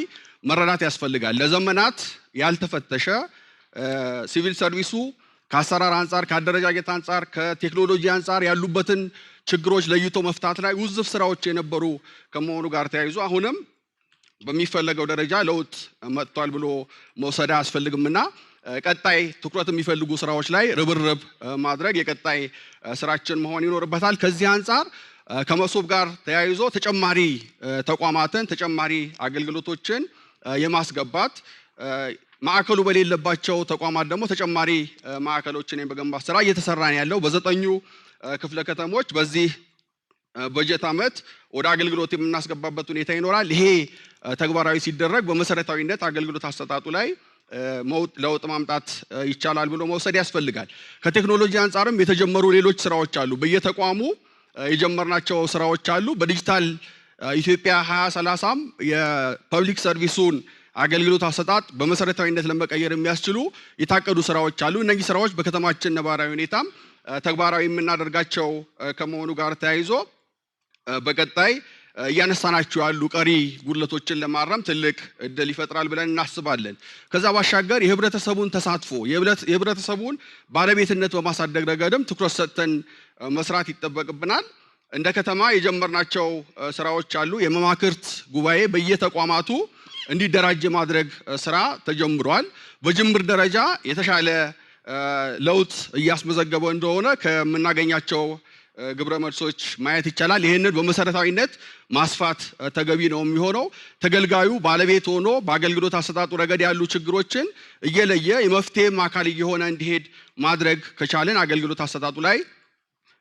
መረዳት ያስፈልጋል። ለዘመናት ያልተፈተሸ ሲቪል ሰርቪሱ ከአሰራር አንጻር፣ ከአደረጃጀት አንጻር፣ ከቴክኖሎጂ አንጻር ያሉበትን ችግሮች ለይቶ መፍታት ላይ ውዝፍ ስራዎች የነበሩ ከመሆኑ ጋር ተያይዞ አሁንም በሚፈለገው ደረጃ ለውጥ መጥቷል ብሎ መውሰድ አያስፈልግምና ቀጣይ ትኩረት የሚፈልጉ ስራዎች ላይ ርብርብ ማድረግ የቀጣይ ስራችን መሆን ይኖርበታል። ከዚህ አንጻር ከመሶብ ጋር ተያይዞ ተጨማሪ ተቋማትን ተጨማሪ አገልግሎቶችን የማስገባት ማዕከሉ በሌለባቸው ተቋማት ደግሞ ተጨማሪ ማዕከሎችን የመገንባት ስራ እየተሰራ ነው ያለው። በ9 ክፍለ ከተሞች በዚህ በጀት ዓመት ወደ አገልግሎት የምናስገባበት ሁኔታ ይኖራል። ይሄ ተግባራዊ ሲደረግ በመሰረታዊነት አገልግሎት አሰጣጡ ላይ ለውጥ ማምጣት ይቻላል ብሎ መውሰድ ያስፈልጋል። ከቴክኖሎጂ አንጻርም የተጀመሩ ሌሎች ስራዎች አሉ። በየተቋሙ የጀመርናቸው ስራዎች አሉ። በዲጂታል ኢትዮጵያ 2030ም የፐብሊክ ሰርቪሱን አገልግሎት አሰጣጥ በመሰረታዊነት ለመቀየር የሚያስችሉ የታቀዱ ስራዎች አሉ። እነዚህ ስራዎች በከተማችን ነባራዊ ሁኔታም ተግባራዊ የምናደርጋቸው ከመሆኑ ጋር ተያይዞ በቀጣይ እያነሳናቸው ያሉ ቀሪ ጉድለቶችን ለማረም ትልቅ እድል ይፈጥራል ብለን እናስባለን። ከዛ ባሻገር የህብረተሰቡን ተሳትፎ የህብረተሰቡን ባለቤትነት በማሳደግ ረገድም ትኩረት ሰጥተን መስራት ይጠበቅብናል። እንደ ከተማ የጀመርናቸው ስራዎች አሉ። የመማክርት ጉባኤ በየተቋማቱ እንዲደራጅ ማድረግ ስራ ተጀምሯል። በጅምር ደረጃ የተሻለ ለውጥ እያስመዘገበ እንደሆነ ከምናገኛቸው ግብረ መልሶች ማየት ይቻላል። ይህንን በመሰረታዊነት ማስፋት ተገቢ ነው የሚሆነው። ተገልጋዩ ባለቤት ሆኖ በአገልግሎት አሰጣጡ ረገድ ያሉ ችግሮችን እየለየ የመፍትሄም አካል እየሆነ እንዲሄድ ማድረግ ከቻልን አገልግሎት አሰጣጡ ላይ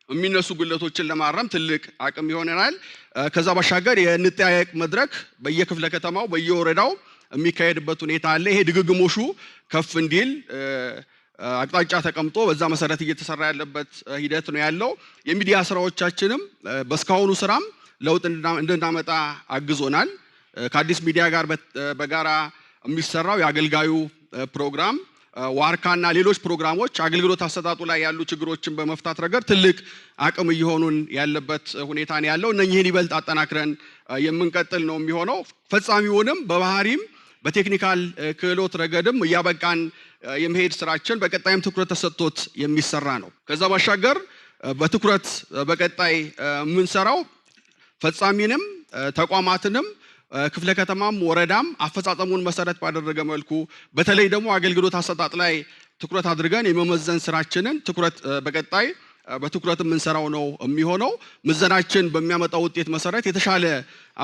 የሚነሱ ጉድለቶችን ለማረም ትልቅ አቅም ይሆነናል። ከዛ ባሻገር የንጠያየቅ መድረክ በየክፍለ ከተማው በየወረዳው የሚካሄድበት ሁኔታ አለ። ይሄ ድግግሞሹ ከፍ እንዲል አቅጣጫ ተቀምጦ በዛ መሰረት እየተሰራ ያለበት ሂደት ነው ያለው። የሚዲያ ስራዎቻችንም በስካሁኑ ስራም ለውጥ እንድናመጣ አግዞናል። ከአዲስ ሚዲያ ጋር በጋራ የሚሰራው የአገልጋዩ ፕሮግራም ዋርካና ሌሎች ፕሮግራሞች አገልግሎት አሰጣጡ ላይ ያሉ ችግሮችን በመፍታት ረገድ ትልቅ አቅም እየሆኑን ያለበት ሁኔታ ነው ያለው። እነኚህን ይበልጥ አጠናክረን የምንቀጥል ነው የሚሆነው። ፈጻሚውንም በባህሪም በቴክኒካል ክህሎት ረገድም እያበቃን የመሄድ ስራችን በቀጣይም ትኩረት ተሰጥቶት የሚሰራ ነው። ከዛ ባሻገር በትኩረት በቀጣይ የምንሰራው ፈጻሚንም ተቋማትንም ክፍለ ከተማም ወረዳም አፈጻጸሙን መሰረት ባደረገ መልኩ በተለይ ደግሞ አገልግሎት አሰጣጥ ላይ ትኩረት አድርገን የመመዘን ስራችንን ትኩረት በቀጣይ በትኩረት የምንሰራው ነው የሚሆነው። ምዘናችን በሚያመጣው ውጤት መሰረት የተሻለ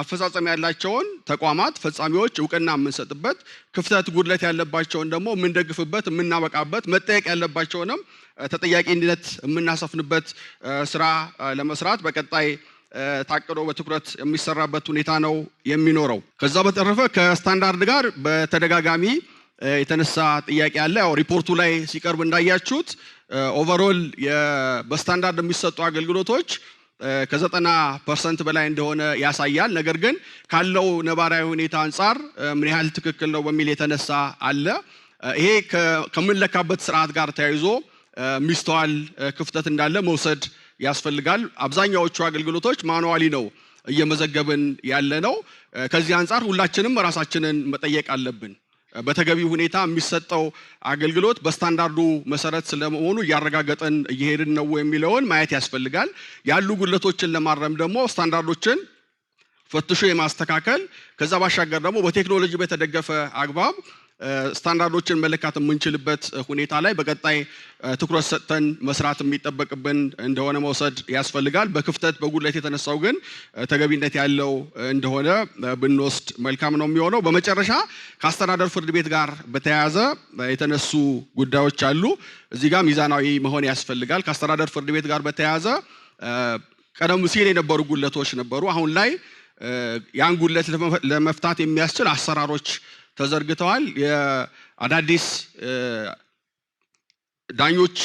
አፈጻጸም ያላቸውን ተቋማት ፈጻሚዎች እውቅና የምንሰጥበት፣ ክፍተት ጉድለት ያለባቸውን ደግሞ የምንደግፍበት የምናበቃበት፣ መጠየቅ ያለባቸውንም ተጠያቂነት የምናሰፍንበት ስራ ለመስራት በቀጣይ ታቅዶ በትኩረት የሚሰራበት ሁኔታ ነው የሚኖረው። ከዛ በተረፈ ከስታንዳርድ ጋር በተደጋጋሚ የተነሳ ጥያቄ አለ። ያው ሪፖርቱ ላይ ሲቀርብ እንዳያችሁት ኦቨርኦል በስታንዳርድ የሚሰጡ አገልግሎቶች ከ90% በላይ እንደሆነ ያሳያል። ነገር ግን ካለው ነባራዊ ሁኔታ አንጻር ምን ያህል ትክክል ነው በሚል የተነሳ አለ። ይሄ ከምንለካበት ስርዓት ጋር ተያይዞ ሚስተዋል ክፍተት እንዳለ መውሰድ ያስፈልጋል። አብዛኛዎቹ አገልግሎቶች ማኑዋሊ ነው እየመዘገብን ያለ ነው። ከዚህ አንጻር ሁላችንም ራሳችንን መጠየቅ አለብን። በተገቢ ሁኔታ የሚሰጠው አገልግሎት በስታንዳርዱ መሰረት ስለመሆኑ እያረጋገጠን እየሄድን ነው የሚለውን ማየት ያስፈልጋል። ያሉ ጉድለቶችን ለማረም ደግሞ ስታንዳርዶችን ፈትሾ የማስተካከል ከዛ ባሻገር ደግሞ በቴክኖሎጂ በተደገፈ አግባብ ስታንዳርዶችን መለካት የምንችልበት ሁኔታ ላይ በቀጣይ ትኩረት ሰጥተን መስራት የሚጠበቅብን እንደሆነ መውሰድ ያስፈልጋል። በክፍተት በጉድለት የተነሳው ግን ተገቢነት ያለው እንደሆነ ብንወስድ መልካም ነው የሚሆነው። በመጨረሻ ከአስተዳደር ፍርድ ቤት ጋር በተያያዘ የተነሱ ጉዳዮች አሉ። እዚህ ጋር ሚዛናዊ መሆን ያስፈልጋል። ከአስተዳደር ፍርድ ቤት ጋር በተያያዘ ቀደም ሲል የነበሩ ጉድለቶች ነበሩ። አሁን ላይ ያን ጉድለት ለመፍታት የሚያስችል አሰራሮች ተዘርግተዋል። የአዳዲስ ዳኞች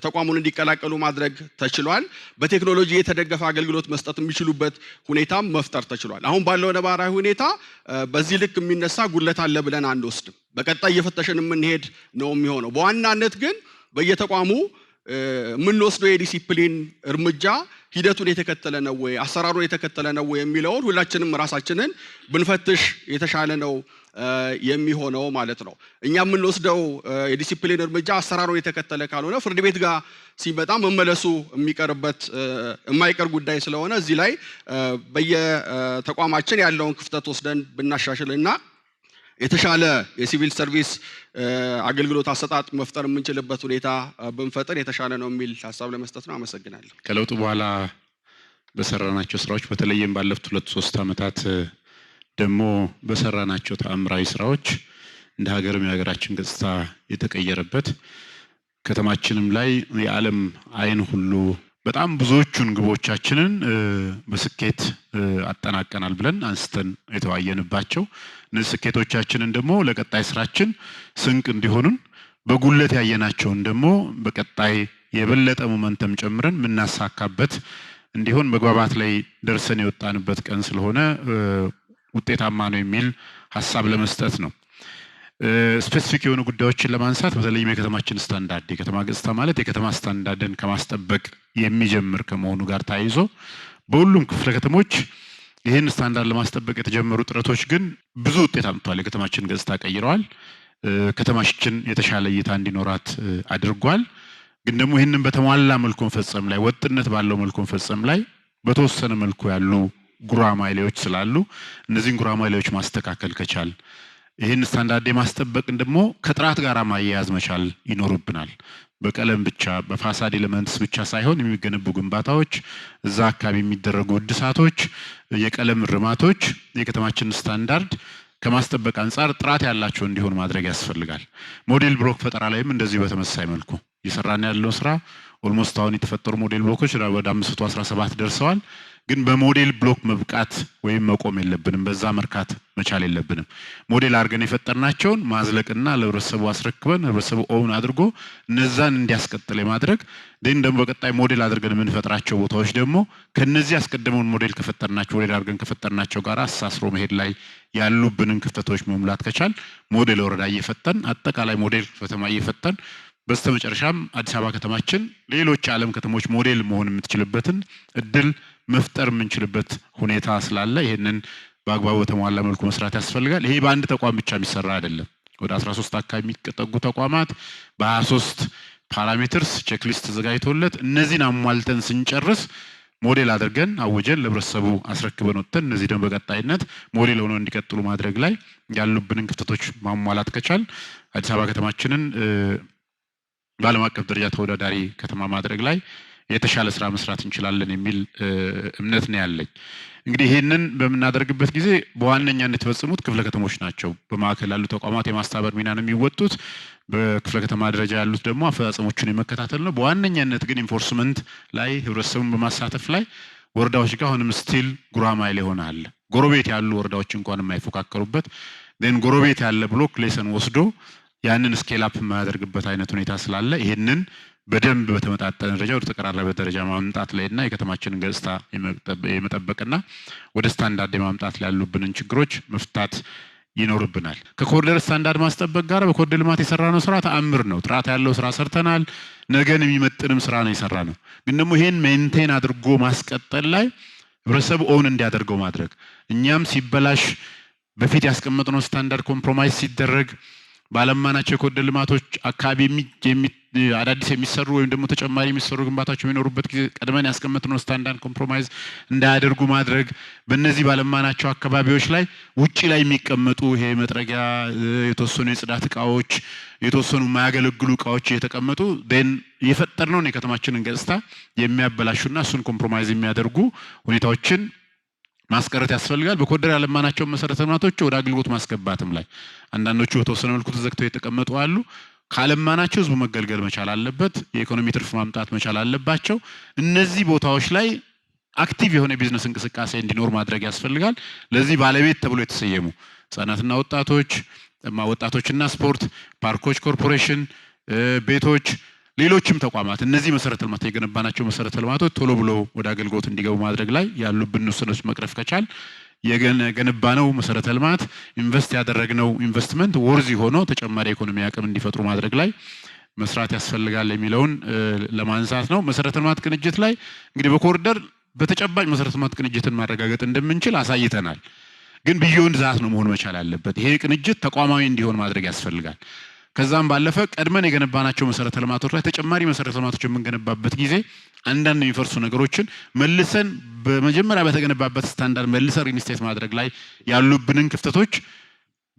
ተቋሙን እንዲቀላቀሉ ማድረግ ተችሏል። በቴክኖሎጂ የተደገፈ አገልግሎት መስጠት የሚችሉበት ሁኔታም መፍጠር ተችሏል። አሁን ባለው ነባራዊ ሁኔታ በዚህ ልክ የሚነሳ ጉድለት አለ ብለን አንወስድም። በቀጣይ እየፈተሽን የምንሄድ ነው የሚሆነው። በዋናነት ግን በየተቋሙ የምንወስደው የዲሲፕሊን እርምጃ ሂደቱን የተከተለ ነው ወይ፣ አሰራሩን የተከተለ ነው ወይ የሚለውን ሁላችንም ራሳችንን ብንፈትሽ የተሻለ ነው የሚሆነው ማለት ነው። እኛ የምንወስደው የዲሲፕሊን እርምጃ አሰራሩን የተከተለ ካልሆነ ፍርድ ቤት ጋር ሲመጣ መመለሱ የማይቀር ጉዳይ ስለሆነ እዚህ ላይ በየተቋማችን ያለውን ክፍተት ወስደን ብናሻሽልና የተሻለ የሲቪል ሰርቪስ አገልግሎት አሰጣጥ መፍጠር የምንችልበት ሁኔታ ብንፈጥር የተሻለ ነው የሚል ሀሳብ ለመስጠት ነው። አመሰግናለሁ። ከለውጡ በኋላ በሰራናቸው ስራዎች በተለይም ባለፉት 2-3 ዓመታት ደግሞ በሰራናቸው ተአምራዊ ስራዎች እንደ ሀገርም የሀገራችን ገጽታ የተቀየረበት ከተማችንም ላይ የዓለም አይን ሁሉ በጣም ብዙዎቹን ግቦቻችንን በስኬት አጠናቀናል ብለን አንስተን የተዋየንባቸው እነዚህ ስኬቶቻችንን ደግሞ ለቀጣይ ስራችን ስንቅ እንዲሆኑን በጉለት ያየናቸውን ደግሞ በቀጣይ የበለጠ ሞመንተም ጨምረን የምናሳካበት እንዲሆን መግባባት ላይ ደርሰን የወጣንበት ቀን ስለሆነ ውጤታማ ነው የሚል ሀሳብ ለመስጠት ነው። ስፔሲፊክ የሆኑ ጉዳዮችን ለማንሳት በተለይም የከተማችን ስታንዳርድ የከተማ ገጽታ ማለት የከተማ ስታንዳርድን ከማስጠበቅ የሚጀምር ከመሆኑ ጋር ተያይዞ በሁሉም ክፍለ ከተሞች ይህን ስታንዳርድ ለማስጠበቅ የተጀመሩ ጥረቶች ግን ብዙ ውጤት አምጥተዋል። የከተማችን ገጽታ ቀይረዋል። ከተማችን የተሻለ እይታ እንዲኖራት አድርጓል። ግን ደግሞ ይህንን በተሟላ መልኩ መፈጸም ላይ ወጥነት ባለው መልኩ መፈጸም ላይ በተወሰነ መልኩ ያሉ ጉራማይሌዎች ስላሉ እነዚህን ጉራማይሌዎች ማስተካከል ከቻል ይህን ስታንዳርድ የማስጠበቅን ደግሞ ከጥራት ጋር ማያያዝ መቻል ይኖርብናል። በቀለም ብቻ በፋሳድ ኤሌመንትስ ብቻ ሳይሆን የሚገነቡ ግንባታዎች፣ እዛ አካባቢ የሚደረጉ እድሳቶች፣ የቀለም ርማቶች የከተማችን ስታንዳርድ ከማስጠበቅ አንጻር ጥራት ያላቸው እንዲሆን ማድረግ ያስፈልጋል። ሞዴል ብሎክ ፈጠራ ላይም እንደዚህ በተመሳሳይ መልኩ እየሰራን ያለው ስራ ኦልሞስት አሁን የተፈጠሩ ሞዴል ብሎኮች ወደ 517 ደርሰዋል። ግን በሞዴል ብሎክ መብቃት ወይም መቆም የለብንም። በዛ መርካት መቻል የለብንም። ሞዴል አድርገን የፈጠርናቸውን ማዝለቅና ለህብረተሰቡ አስረክበን ህብረተሰቡ ኦውን አድርጎ እነዛን እንዲያስቀጥል የማድረግ ደግሞ በቀጣይ ሞዴል አድርገን የምንፈጥራቸው ቦታዎች ደግሞ ከነዚህ አስቀድመውን ሞዴል ከፈጠርናቸው ሞዴል አድርገን ከፈጠርናቸው ጋር አሳስሮ መሄድ ላይ ያሉብንን ክፍተቶች መሙላት ከቻል ሞዴል ወረዳ እየፈጠን አጠቃላይ ሞዴል ከተማ እየፈጠን በስተመጨረሻም አዲስ አበባ ከተማችን ሌሎች ዓለም ከተሞች ሞዴል መሆን የምትችልበትን እድል መፍጠር የምንችልበት ሁኔታ ስላለ ይሄንን በአግባቡ በተሟላ መልኩ መስራት ያስፈልጋል። ይሄ በአንድ ተቋም ብቻ የሚሰራ አይደለም። ወደ 13 አካባቢ የሚጠጉ ተቋማት በ23 ፓራሜትርስ ቼክሊስት ተዘጋጅቶለት እነዚህን አሟልተን ስንጨርስ ሞዴል አድርገን አውጀን ለህብረተሰቡ አስረክበን ወጥተን እነዚህ ደግሞ በቀጣይነት ሞዴል ሆነው እንዲቀጥሉ ማድረግ ላይ ያሉብንን ክፍተቶች ማሟላት ከቻል አዲስ አበባ ከተማችንን በዓለም አቀፍ ደረጃ ተወዳዳሪ ከተማ ማድረግ ላይ የተሻለ ስራ መስራት እንችላለን የሚል እምነት ነው ያለኝ። እንግዲህ ይሄንን በምናደርግበት ጊዜ በዋነኛነት የተፈጸሙት ክፍለ ከተሞች ናቸው። በማዕከል ያሉ ተቋማት የማስተባበር ሚና ነው የሚወጡት። በክፍለ ከተማ ደረጃ ያሉት ደግሞ አፈጻጸሞቹን የመከታተል ነው። በዋነኛነት ግን ኢንፎርስመንት ላይ ህብረተሰቡን በማሳተፍ ላይ ወረዳዎች ጋር አሁንም ስቲል ጉራማይሌ ይሆናል። ጎረቤት ያሉ ወረዳዎች እንኳን የማይፎካከሩበት ጎረቤት ያለ ብሎክ ሌሰን ወስዶ ያንን ስኬል አፕ የማያደርግበት አይነት ሁኔታ ስላለ ይሄንን በደንብ በተመጣጠነ ደረጃ ወደ ተቀራረበ ደረጃ ማምጣት ላይና የከተማችንን ገጽታ የመጠበቅና ወደ ስታንዳርድ የማምጣት ላይ ያሉብንን ችግሮች መፍታት ይኖርብናል። ከኮሪደር ስታንዳርድ ማስጠበቅ ጋር በኮሪደር ልማት የሰራነው ስራ ተአምር ነው። ጥራት ያለው ስራ ሰርተናል። ነገን የሚመጥንም ስራ ነው የሰራነው። ግን ደግሞ ይሄን ሜንቴን አድርጎ ማስቀጠል ላይ ህብረተሰቡ ኦውን እንዲያደርገው ማድረግ እኛም ሲበላሽ በፊት ያስቀመጥነው ስታንዳርድ ኮምፕሮማይዝ ሲደረግ ባለማናቸው የኮሪደር ልማቶች አካባቢ አዳዲስ የሚሰሩ ወይም ደግሞ ተጨማሪ የሚሰሩ ግንባታዎች የሚኖሩበት ጊዜ ቀድመን ያስቀመጥነው ስታንዳርድ ኮምፕሮማይዝ እንዳያደርጉ ማድረግ በእነዚህ ባለማናቸው አካባቢዎች ላይ ውጪ ላይ የሚቀመጡ ይሄ መጥረጊያ የተወሰኑ የጽዳት እቃዎች የተወሰኑ የማያገለግሉ እቃዎች እየተቀመጡ የፈጠርነውን የከተማችንን ገጽታ የሚያበላሹና እሱን ኮምፕሮማይዝ የሚያደርጉ ሁኔታዎችን ማስቀረት ያስፈልጋል። በኮሪደር ያለማናቸው መሰረተ ልማቶች ወደ አገልግሎት ማስገባትም ላይ አንዳንዶቹ በተወሰነ መልኩ ተዘግተው የተቀመጡ አሉ። ካለማናቸው ህዝቡ መገልገል መቻል አለበት። የኢኮኖሚ ትርፍ ማምጣት መቻል አለባቸው። እነዚህ ቦታዎች ላይ አክቲቭ የሆነ ቢዝነስ እንቅስቃሴ እንዲኖር ማድረግ ያስፈልጋል። ለዚህ ባለቤት ተብሎ የተሰየሙ ህጻናትና ወጣቶችና ስፖርት፣ ፓርኮች ኮርፖሬሽን፣ ቤቶች፣ ሌሎችም ተቋማት እነዚህ መሰረተ ልማት የገነባናቸው መሰረተ ልማቶች ቶሎ ብሎ ወደ አገልግሎት እንዲገቡ ማድረግ ላይ ያሉብን ውስኖች መቅረፍ ከቻል የገነባነው መሰረተ ልማት ኢንቨስት ያደረግነው ኢንቨስትመንት ወርዚ ሆኖ ተጨማሪ ኢኮኖሚ አቅም እንዲፈጥሩ ማድረግ ላይ መስራት ያስፈልጋል የሚለውን ለማንሳት ነው። መሰረተ ልማት ቅንጅት ላይ እንግዲህ በኮሪደር በተጨባጭ መሰረተ ልማት ቅንጅትን ማረጋገጥ እንደምንችል አሳይተናል። ግን ቢዮንድ ዛት ነው መሆን መቻል አለበት። ይሄ ቅንጅት ተቋማዊ እንዲሆን ማድረግ ያስፈልጋል። ከዛም ባለፈ ቀድመን የገነባናቸው መሰረተ ልማቶች ላይ ተጨማሪ መሰረተ ልማቶች የምንገነባበት ጊዜ አንዳንድ የሚፈርሱ ነገሮችን መልሰን በመጀመሪያ በተገነባበት ስታንዳርድ መልሰን ሪኢንስቴት ማድረግ ላይ ያሉብንን ክፍተቶች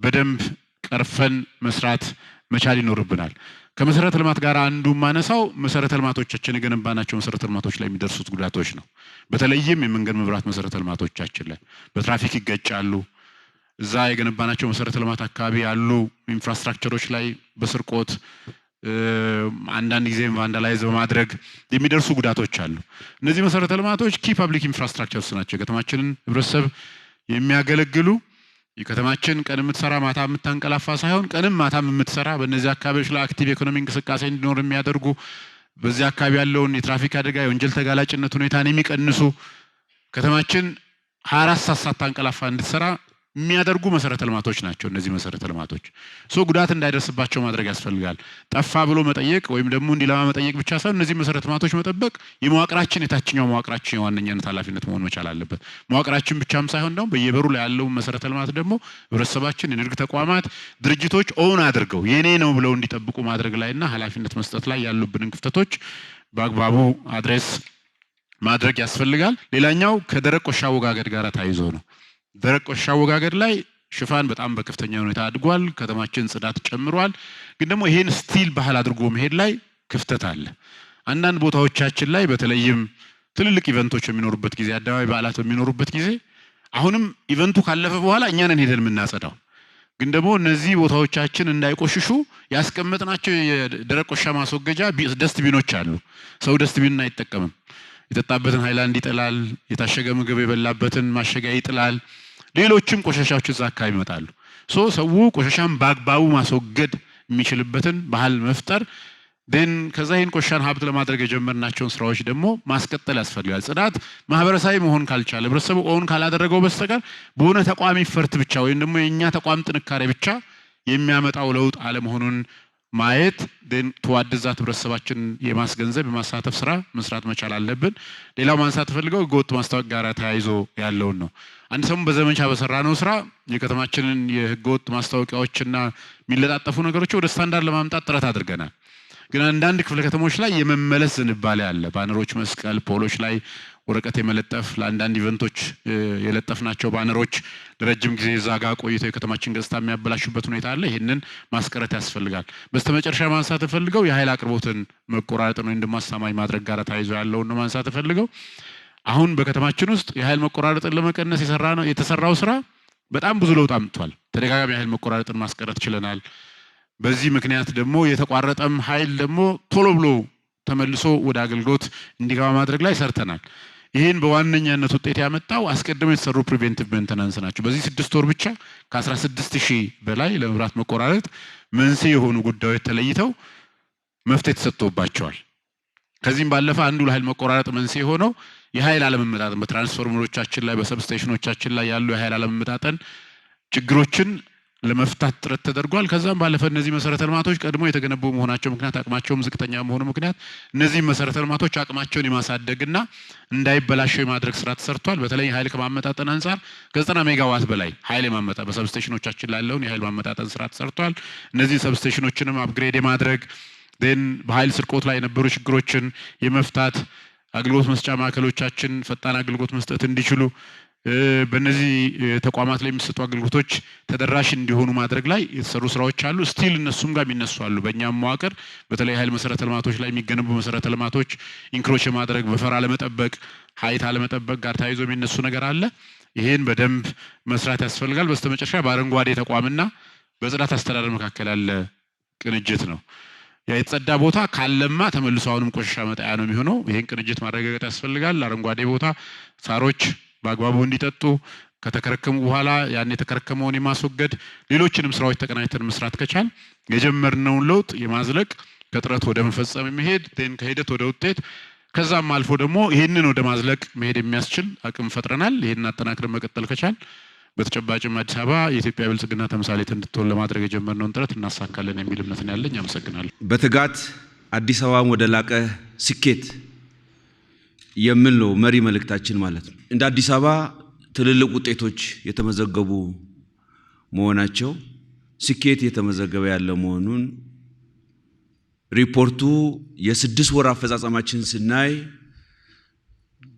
በደንብ ቀርፈን መስራት መቻል ይኖርብናል። ከመሰረተ ልማት ጋር አንዱ ማነሳው መሰረተ ልማቶቻችን የገነባናቸው መሰረተ ልማቶች ላይ የሚደርሱት ጉዳቶች ነው። በተለይም የመንገድ መብራት መሰረተ ልማቶቻችን ላይ በትራፊክ ይገጫሉ። እዛ የገነባናቸው መሰረተ ልማት አካባቢ ያሉ ኢንፍራስትራክቸሮች ላይ በስርቆት አንዳንድ ጊዜ ቫንዳላይዝ በማድረግ የሚደርሱ ጉዳቶች አሉ። እነዚህ መሰረተ ልማቶች ኪ ፐብሊክ ኢንፍራስትራክቸርስ ናቸው። የከተማችንን ህብረተሰብ የሚያገለግሉ የከተማችን ቀን የምትሰራ ማታ የምታንቀላፋ ሳይሆን ቀንም ማታም የምትሰራ በእነዚህ አካባቢዎች ላይ አክቲቭ ኢኮኖሚ እንቅስቃሴ እንዲኖር የሚያደርጉ በዚህ አካባቢ ያለውን የትራፊክ አደጋ የወንጀል ተጋላጭነት ሁኔታን የሚቀንሱ ከተማችን 24 ሰዓት ሳታንቀላፋ እንድትሰራ የሚያደርጉ መሰረተ ልማቶች ናቸው። እነዚህ መሰረተ ልማቶች ጉዳት እንዳይደርስባቸው ማድረግ ያስፈልጋል። ጠፋ ብሎ መጠየቅ ወይም ደግሞ እንዲለማ መጠየቅ ብቻ ሳይሆን እነዚህ መሰረተ ልማቶች መጠበቅ የመዋቅራችን የታችኛው መዋቅራችን የዋነኛነት ኃላፊነት መሆን መቻል አለበት። መዋቅራችን ብቻም ሳይሆን ደግሞ በየበሩ ላይ ያለው መሰረተ ልማት ደግሞ ህብረተሰባችን፣ የንግድ ተቋማት፣ ድርጅቶች ኦውን አድርገው የኔ ነው ብለው እንዲጠብቁ ማድረግ ላይና ኃላፊነት መስጠት ላይ ያሉብንን ክፍተቶች በአግባቡ አድሬስ ማድረግ ያስፈልጋል። ሌላኛው ከደረቅ ቆሻሻ አወጋገድ ጋር ተያይዞ ነው። ደረቅ ቆሻሻ አወጋገድ ላይ ሽፋን በጣም በከፍተኛ ሁኔታ አድጓል። ከተማችን ጽዳት ጨምሯል። ግን ደግሞ ይሄን ስቲል ባህል አድርጎ መሄድ ላይ ክፍተት አለ። አንዳንድ ቦታዎቻችን ላይ በተለይም ትልልቅ ኢቨንቶች የሚኖሩበት ጊዜ፣ አደባባይ በዓላት በሚኖሩበት ጊዜ አሁንም ኢቨንቱ ካለፈ በኋላ እኛ ነን ሄደን የምናጸዳው። ግን ደግሞ እነዚህ ቦታዎቻችን እንዳይቆሽሹ ያስቀመጥናቸው የደረቅ ቆሻሻ ማስወገጃ ደስት ቢኖች አሉ። ሰው ደስት ቢን አይጠቀምም። የጠጣበትን ሃይላንድ ይጥላል፣ የታሸገ ምግብ የበላበትን ማሸጊያ ይጥላል። ሌሎችም ቆሻሻዎች እዛ አካባቢ ይመጣሉ። ሰው ቆሻሻን በአግባቡ ማስወገድ የሚችልበትን ባህል መፍጠር ከዛ ይህን ቆሻሻን ሀብት ለማድረግ የጀመርናቸውን ስራዎች ደግሞ ማስቀጠል ያስፈልጋል። ጽዳት ማህበረሰባዊ መሆን ካልቻለ ህብረተሰቡ ኦን ካላደረገው በስተቀር በሆነ ተቋም ይፈርት ብቻ ወይም ደግሞ የኛ ተቋም ጥንካሬ ብቻ የሚያመጣው ለውጥ አለመሆኑን ማየት ተዋድዛት ህብረተሰባችን የማስገንዘብ የማሳተፍ ስራ መስራት መቻል አለብን። ሌላው ማንሳት ፈልገው ህገወጥ ማስታወቂያ ጋር ተያይዞ ያለውን ነው። አንድ ሰሞን በዘመቻ በሰራነው ስራ የከተማችንን የህገወጥ ማስታወቂያዎችና የሚለጣጠፉ ነገሮች ወደ ስታንዳርድ ለማምጣት ጥረት አድርገናል። ግን አንዳንድ ክፍለ ከተሞች ላይ የመመለስ ዝንባሌ አለ። ባነሮች መስቀል፣ ፖሎች ላይ ወረቀት የመለጠፍ ለአንዳንድ ኢቨንቶች የለጠፍናቸው ባነሮች ለረጅም ጊዜ እዛ ጋር ቆይተው የከተማችን ገጽታ የሚያበላሹበት ሁኔታ አለ። ይህንን ማስቀረት ያስፈልጋል። በስተመጨረሻ ማንሳት ፈልገው የኃይል አቅርቦትን መቆራረጥን ወይም ደግሞ አስተማማኝ ማድረግ ጋር ተያይዞ ያለውን ነው ማንሳት ፈልገው። አሁን በከተማችን ውስጥ የኃይል መቆራረጥን ለመቀነስ የተሰራው ስራ በጣም ብዙ ለውጥ አምጥቷል። ተደጋጋሚ የኃይል መቆራረጥን ማስቀረት ችለናል። በዚህ ምክንያት ደግሞ የተቋረጠም ኃይል ደግሞ ቶሎ ብሎ ተመልሶ ወደ አገልግሎት እንዲገባ ማድረግ ላይ ሰርተናል። ይህን በዋነኛነት ውጤት ያመጣው አስቀድመው የተሰሩ ፕሪቬንቲቭ ሜንቴናንስ ናቸው። በዚህ 6 ወር ብቻ ከ16000 በላይ ለመብራት መቆራረጥ መንስኤ የሆኑ ጉዳዮች ተለይተው መፍትሄ ተሰጥቶባቸዋል። ከዚህም ባለፈ አንዱ ለኃይል መቆራረጥ መንስኤ የሆነው የኃይል አለመመጣጠን በትራንስፎርመሮቻችን ላይ በሰብስቴሽኖቻችን ላይ ያሉ የኃይል አለመመጣጠን ችግሮችን ለመፍታት ጥረት ተደርጓል። ከዛም ባለፈ እነዚህ መሰረተ ልማቶች ቀድሞ የተገነቡ መሆናቸው ምክንያት አቅማቸውም ዝቅተኛ መሆኑ ምክንያት እነዚህ መሰረተ ልማቶች አቅማቸውን የማሳደግና እንዳይበላሹ የማድረግ ስራ ተሰርቷል። በተለይ ኃይል ከማመጣጠን አንፃር ከ90 ሜጋዋት በላይ ኃይል የማመጣጠን በሰብስቴሽኖቻችን ላለውን የኃይል ማመጣጠን ስራ ተሰርቷል። እነዚህ ሰብስቴሽኖችንም አፕግሬድ የማድረግ በኃይል ስርቆት ላይ የነበሩ ችግሮችን የመፍታት አገልግሎት መስጫ ማዕከሎቻችን ፈጣን አገልግሎት መስጠት እንዲችሉ በእነዚህ ተቋማት ላይ የሚሰጡ አገልግሎቶች ተደራሽ እንዲሆኑ ማድረግ ላይ የተሰሩ ስራዎች አሉ። ስቲል እነሱም ጋር የሚነሱ አሉ። በእኛም መዋቅር በተለይ ኃይል መሰረተ ልማቶች ላይ የሚገነቡ መሰረተ ልማቶች ኢንክሮች የማድረግ በፈር አለመጠበቅ፣ ሀይት አለመጠበቅ ጋር ተያይዞ የሚነሱ ነገር አለ። ይሄን በደንብ መስራት ያስፈልጋል። በስተመጨረሻ በአረንጓዴ ተቋምና በጽዳት አስተዳደር መካከል ያለ ቅንጅት ነው። የተጸዳ ቦታ ካለማ ተመልሶ አሁንም ቆሻሻ መጣያ ነው የሚሆነው። ይሄን ቅንጅት ማረጋገጥ ያስፈልጋል። አረንጓዴ ቦታ ሳሮች በአግባቡ እንዲጠጡ ከተከረከሙ በኋላ ያን የተከረከመውን የማስወገድ ሌሎችንም ስራዎች ተቀናጅተን መስራት ከቻል የጀመርነውን ለውጥ የማዝለቅ ከጥረት ወደ መፈጸም የሚሄድ ከሂደት ወደ ውጤት ከዛም አልፎ ደግሞ ይሄንን ወደ ማዝለቅ መሄድ የሚያስችል አቅም ፈጥረናል። ይሄንን አጠናክረን መቀጠል ከቻል በተጨባጭም አዲስ አበባ የኢትዮጵያ ብልጽግና ተምሳሌት እንድትሆን ለማድረግ የጀመርነውን ጥረት እናሳካለን የሚል እምነት ነው ያለኝ። አመሰግናለሁ። በትጋት አዲስ አበባን ወደ ላቀ ስኬት የሚል ነው መሪ መልእክታችን ማለት ነው። እንደ አዲስ አበባ ትልልቅ ውጤቶች የተመዘገቡ መሆናቸው ስኬት የተመዘገበ ያለ መሆኑን ሪፖርቱ የ6 ወር አፈጻጸማችን ስናይ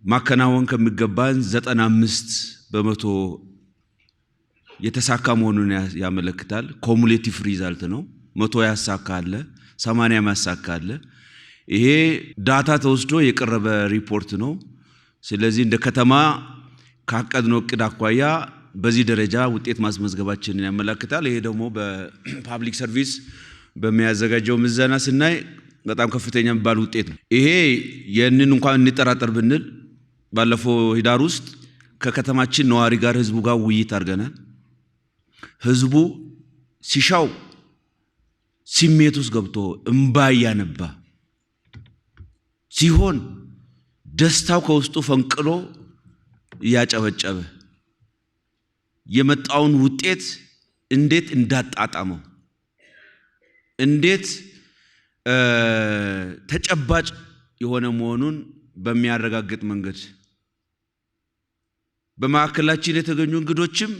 ማከናወን ከሚገባን 95% የተሳካ መሆኑን ያመለክታል። ኮሙሌቲቭ ሪዛልት ነው። 100 ያሳካለ 80 ያሳካለ። ይሄ ዳታ ተወስዶ የቀረበ ሪፖርት ነው። ስለዚህ እንደ ከተማ ካቀድነው እቅድ አኳያ በዚህ ደረጃ ውጤት ማስመዝገባችንን ያመለክታል። ይሄ ደግሞ በፓብሊክ ሰርቪስ በሚያዘጋጀው ምዘና ስናይ በጣም ከፍተኛ የሚባል ውጤት ነው። ይሄ የንን እንኳን እንጠራጠር ብንል ባለፈው ሂዳር ውስጥ ከከተማችን ነዋሪ ጋር ህዝቡ ጋር ውይይት አድርገናል። ህዝቡ ሲሻው ስሜት ውስጥ ገብቶ እንባ ያነባ ሲሆን ደስታው ከውስጡ ፈንቅሎ ያጨበጨበ የመጣውን ውጤት እንዴት እንዳጣጣመው እንዴት ተጨባጭ የሆነ መሆኑን በሚያረጋግጥ መንገድ በማዕከላችን የተገኙ እንግዶችም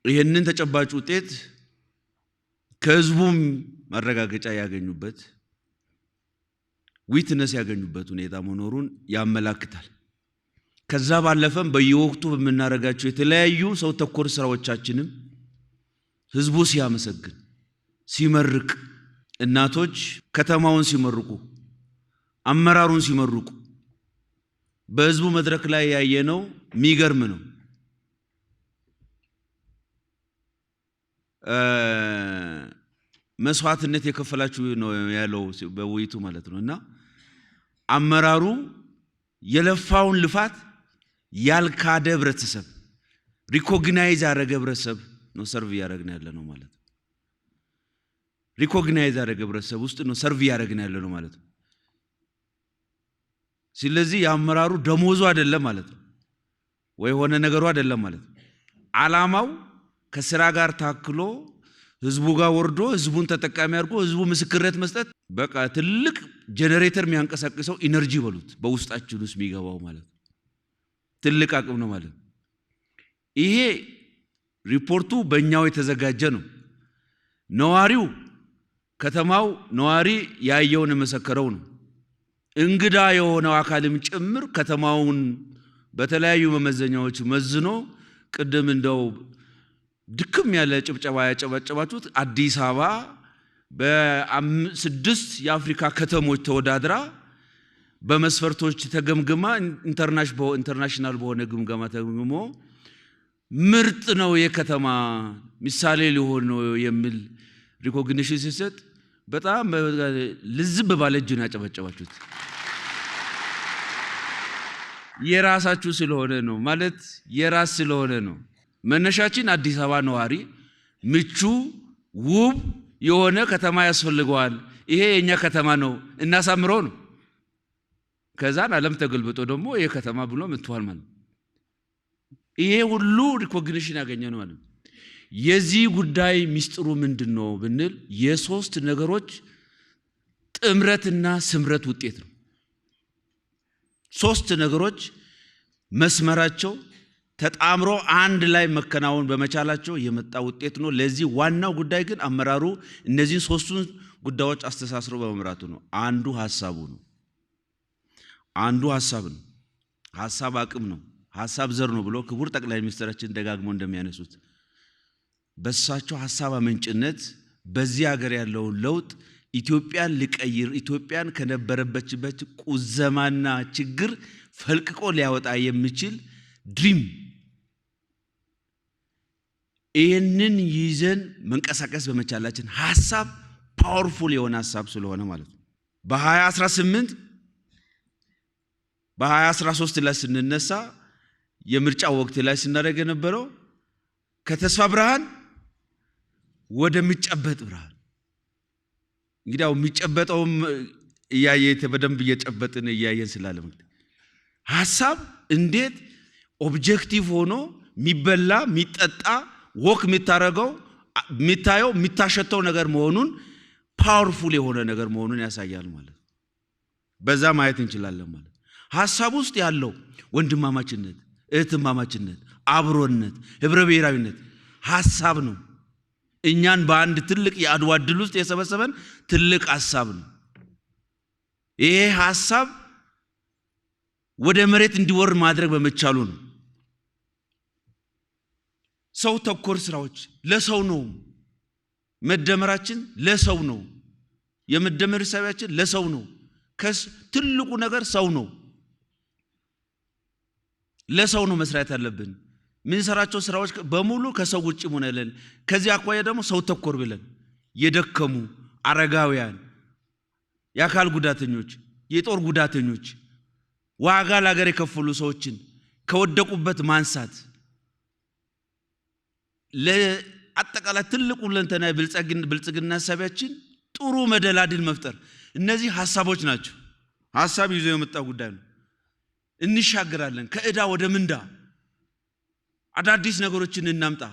ይህንን ተጨባጭ ውጤት ከህዝቡም ማረጋገጫ ያገኙበት ዊትነስ ያገኙበት ሁኔታ መኖሩን ያመለክታል። ከዛ ባለፈም በየወቅቱ በመናረጋቸው የተለያዩ ሰው ተኮር ስራዎቻችንም ህዝቡ ሲያመሰግን ሲመርቅ፣ እናቶች ከተማውን ሲመርቁ፣ አመራሩን ሲመርቁ በህዝቡ መድረክ ላይ ያየነው የሚገርም ነው። መስዋዕትነት የከፈላችሁ ነው ያለው በውይይቱ ማለት ነው። እና አመራሩ የለፋውን ልፋት ያልካደ ህብረተሰብ ሪኮግናይዝ ያደረገ ህብረተሰብ ነው ሰርቭ ያደረግን ያለ ነው ማለት ነው። ሪኮግናይዝ ያደረገ ህብረተሰብ ውስጥ ነው ሰርቭ ያደረግን ያለ ነው ማለት ነው። ስለዚህ የአመራሩ ደሞዙ አይደለም ማለት ነው ወይ ሆነ ነገሩ አይደለም ማለት ነው። ዓላማው ከስራ ጋር ታክሎ ህዝቡ ጋር ወርዶ ህዝቡን ተጠቃሚ አድርጎ ህዝቡ ምስክርነት መስጠት በቃ ትልቅ ጄነሬተር የሚያንቀሳቅሰው ኢነርጂ በሉት በውስጣችን ውስጥ የሚገባው ማለት ነው። ትልቅ አቅም ነው ማለት ነው። ይሄ ሪፖርቱ በእኛው የተዘጋጀ ነው። ነዋሪው ከተማው ነዋሪ ያየውን መሰከረው ነው። እንግዳ የሆነው አካልም ጭምር ከተማውን በተለያዩ መመዘኛዎች መዝኖ ቅድም እንደው ድክም ያለ ጭብጨባ ያጨበጨባችሁት አዲስ አበባ በ6 የአፍሪካ ከተሞች ተወዳድራ በመስፈርቶች ተገምግማ ኢንተርናሽናል በሆነ ግምገማ ተገምግሞ ምርጥ ነው የከተማ ምሳሌ ሊሆን ነው የሚል ሪኮግኒሽን ሲሰጥ በጣም ልዝብ ባለ እጅ ነው ያጨበጨባችሁት። የራሳችሁ ስለሆነ ነው ማለት የራስ ስለሆነ ነው። መነሻችን አዲስ አበባ ነዋሪ ምቹ ውብ የሆነ ከተማ ያስፈልገዋል። ይሄ የኛ ከተማ ነው እናሳምረው ነው። ከዛን ዓለም ተገልብጦ ደግሞ ይሄ ከተማ ብሎ መጥቷል ማለት ይሄ ሁሉ ሪኮግኒሽን ያገኘ ነው ማለት። የዚህ ጉዳይ ሚስጥሩ ምንድነው ብንል የሶስት ነገሮች ጥምረትና ስምረት ውጤት ነው። ሶስት ነገሮች መስመራቸው ተጣምሮ አንድ ላይ መከናወን በመቻላቸው የመጣ ውጤት ነው። ለዚህ ዋናው ጉዳይ ግን አመራሩ እነዚህን ሶስቱን ጉዳዮች አስተሳስሮ በመምራቱ ነው። አንዱ ሐሳቡ ነው። አንዱ ሐሳብ ነው። ሐሳብ አቅም ነው። ሐሳብ ዘር ነው ብሎ ክቡር ጠቅላይ ሚኒስትራችን ደጋግሞ እንደሚያነሱት በሳቸው ሐሳብ አመንጭነት በዚህ ሀገር ያለውን ለውጥ ኢትዮጵያን ሊቀይር ኢትዮጵያን ከነበረበችበት ቁዘማና ችግር ፈልቅቆ ሊያወጣ የሚችል ድሪም ይህንን ይዘን መንቀሳቀስ በመቻላችን ሐሳብ ፓወርፉል የሆነ ሐሳብ ስለሆነ ማለት ነው። በ2018 በ2013 ላይ ስንነሳ የምርጫ ወቅት ላይ ስናደርግ የነበረው ከተስፋ ብርሃን ወደሚጨበጥ ብርሃን እንግዲህ አሁን የሚጨበጠውም እያየ በደንብ እየጨበጥን እያየን ስላለ ሐሳብ እንዴት ኦብጀክቲቭ ሆኖ የሚበላ የሚጠጣ ወክ የሚታረገው የሚታየው የሚታሸተው ነገር መሆኑን ፓወርፉል የሆነ ነገር መሆኑን ያሳያል ማለት በዛ ማየት እንችላለን ማለት ሐሳብ ውስጥ ያለው ወንድማማችነት እህትማማችነት አብሮነት ህብረ ብሔራዊነት ሐሳብ ነው። እኛን በአንድ ትልቅ የአድዋ ድል ውስጥ የሰበሰበን ትልቅ ሐሳብ ነው። ይሄ ሐሳብ ወደ መሬት እንዲወርድ ማድረግ በመቻሉ ነው። ሰው ተኮር ስራዎች ለሰው ነው። መደመራችን ለሰው ነው። የመደመር ሐሳባችን ለሰው ነው። ትልቁ ነገር ሰው ነው። ለሰው ነው መስራት ያለብን። ምን ሰራቸው ስራዎች በሙሉ ከሰው ውጪ ሆነ ያለን ከዚህ አኳያ ደግሞ ሰው ተኮር ብለን የደከሙ አረጋውያን፣ የአካል ጉዳተኞች፣ የጦር ጉዳተኞች ዋጋ ለሀገር የከፈሉ ሰዎችን ከወደቁበት ማንሳት ለአጠቃላይ ትልቁ ለንተና ብልጽግና ሐሳባችን ጥሩ መደላድል መፍጠር እነዚህ ሐሳቦች ናቸው። ሐሳብ ይዞ የመጣ ጉዳይ ነው። እንሻገራለን ከዕዳ ወደ ምንዳ አዳዲስ ነገሮችን እናምጣ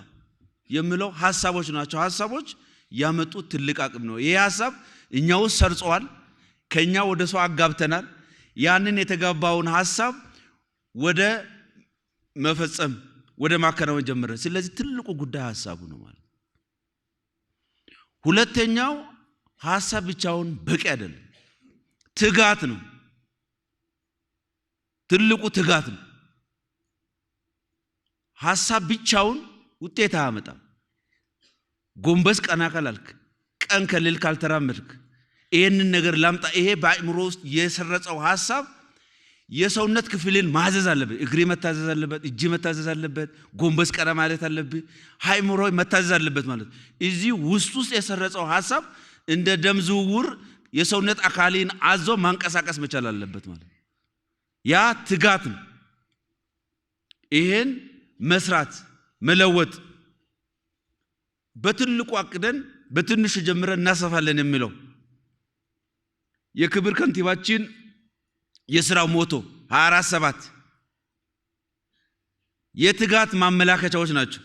የሚለው ሐሳቦች ናቸው። ሐሳቦች ያመጡት ትልቅ አቅም ነው። ይሄ ሐሳብ እኛው ሰርጿል። ከኛ ወደ ሰው አጋብተናል። ያንን የተጋባውን ሐሳብ ወደ መፈጸም ወደ ማከናወን ጀመረ። ስለዚህ ትልቁ ጉዳይ ሐሳቡ ነው ማለት። ሁለተኛው ሐሳብ ብቻውን በቂ አይደለም። ትጋት ነው። ትልቁ ትጋት ነው። ሐሳብ ብቻውን ውጤት አያመጣም። ጎንበስ ቀና ካላልክ ቀን ከሌል ካልተራመድክ ይሄንን ነገር ላምጣ ይሄ በአእምሮ ውስጥ የሰረጸው ሐሳብ የሰውነት ክፍልን ማዘዝ አለበት። እግሬ መታዘዝ አለበት፣ እጅ መታዘዝ አለበት፣ ጎንበስ ቀና ማለት አለበት፣ አእምሮ መታዘዝ አለበት ማለት እዚህ ውስጥ የሰረጸው ሐሳብ እንደ ደም ዝውውር የሰውነት አካልን አዞ ማንቀሳቀስ መቻል አለበት ማለት ያ ትጋት ነው። ይሄን መስራት መለወጥ በትልቁ አቅደን በትንሹ ጀምረን እናሰፋለን የሚለው የክብር ከንቲባችን የሥራው ሞቶ 24/7 የትጋት ማመላከቻዎች ናቸው።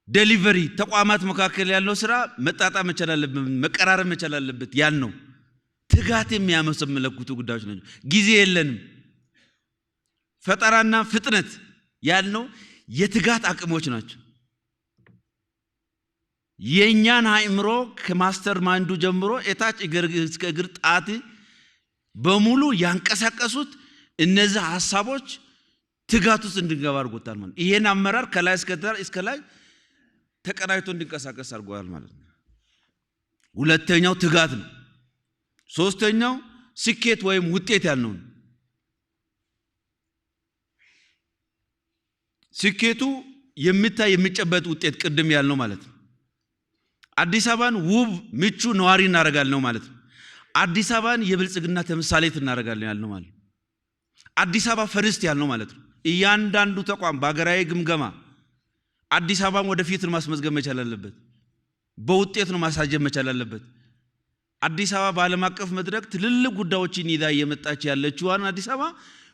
ዴሊቨሪ ተቋማት መካከል ያለው ሥራ መጣጣም መቻል አለበት፣ መቀራረብ መቻል አለበት። ያን ነው ትጋት የሚያመሰምለኩት ጉዳዮች ናቸው። ጊዜ የለንም። ፈጠራና ፍጥነት ያልነው የትጋት አቅሞች ናቸው። የኛን አእምሮ ከማስተር ማይንዱ ጀምሮ እታች እስከ እግር ጣት በሙሉ ያንቀሳቀሱት እነዚህ ሐሳቦች ትጋት ውስጥ እንድንገባ አድርጎታል ማለት ይሄን አመራር ከላይ እስከ ላይ ተቀናይቶ እንዲንቀሳቀስ አድርጓል ማለት ነው። ሁለተኛው ትጋት ነው። ሶስተኛው ስኬት ወይም ውጤት ያልነው ስኬቱ የሚታይ የሚጨበጥ ውጤት ቅድም ያልነው ማለት ነው። አዲስ አበባን ውብ ምቹ ነዋሪ እናደርጋለን ማለት ነው። አዲስ አበባን የብልጽግና ተምሳሌት እናደርጋለን ያልነው ማለት ነው። አዲስ አበባ ፈርስት ያልነው ማለት ነው። እያንዳንዱ ተቋም በአገራዊ ግምገማ አዲስ አበባን ወደፊት ማስመዝገብ መቻል አለበት። በውጤት ነው ማሳጀብ መቻል አለበት። አዲስ አበባ በዓለም አቀፍ መድረክ ትልልቅ ጉዳዮችን ይዛ እየመጣች ያለችዋን አዲስ አበባ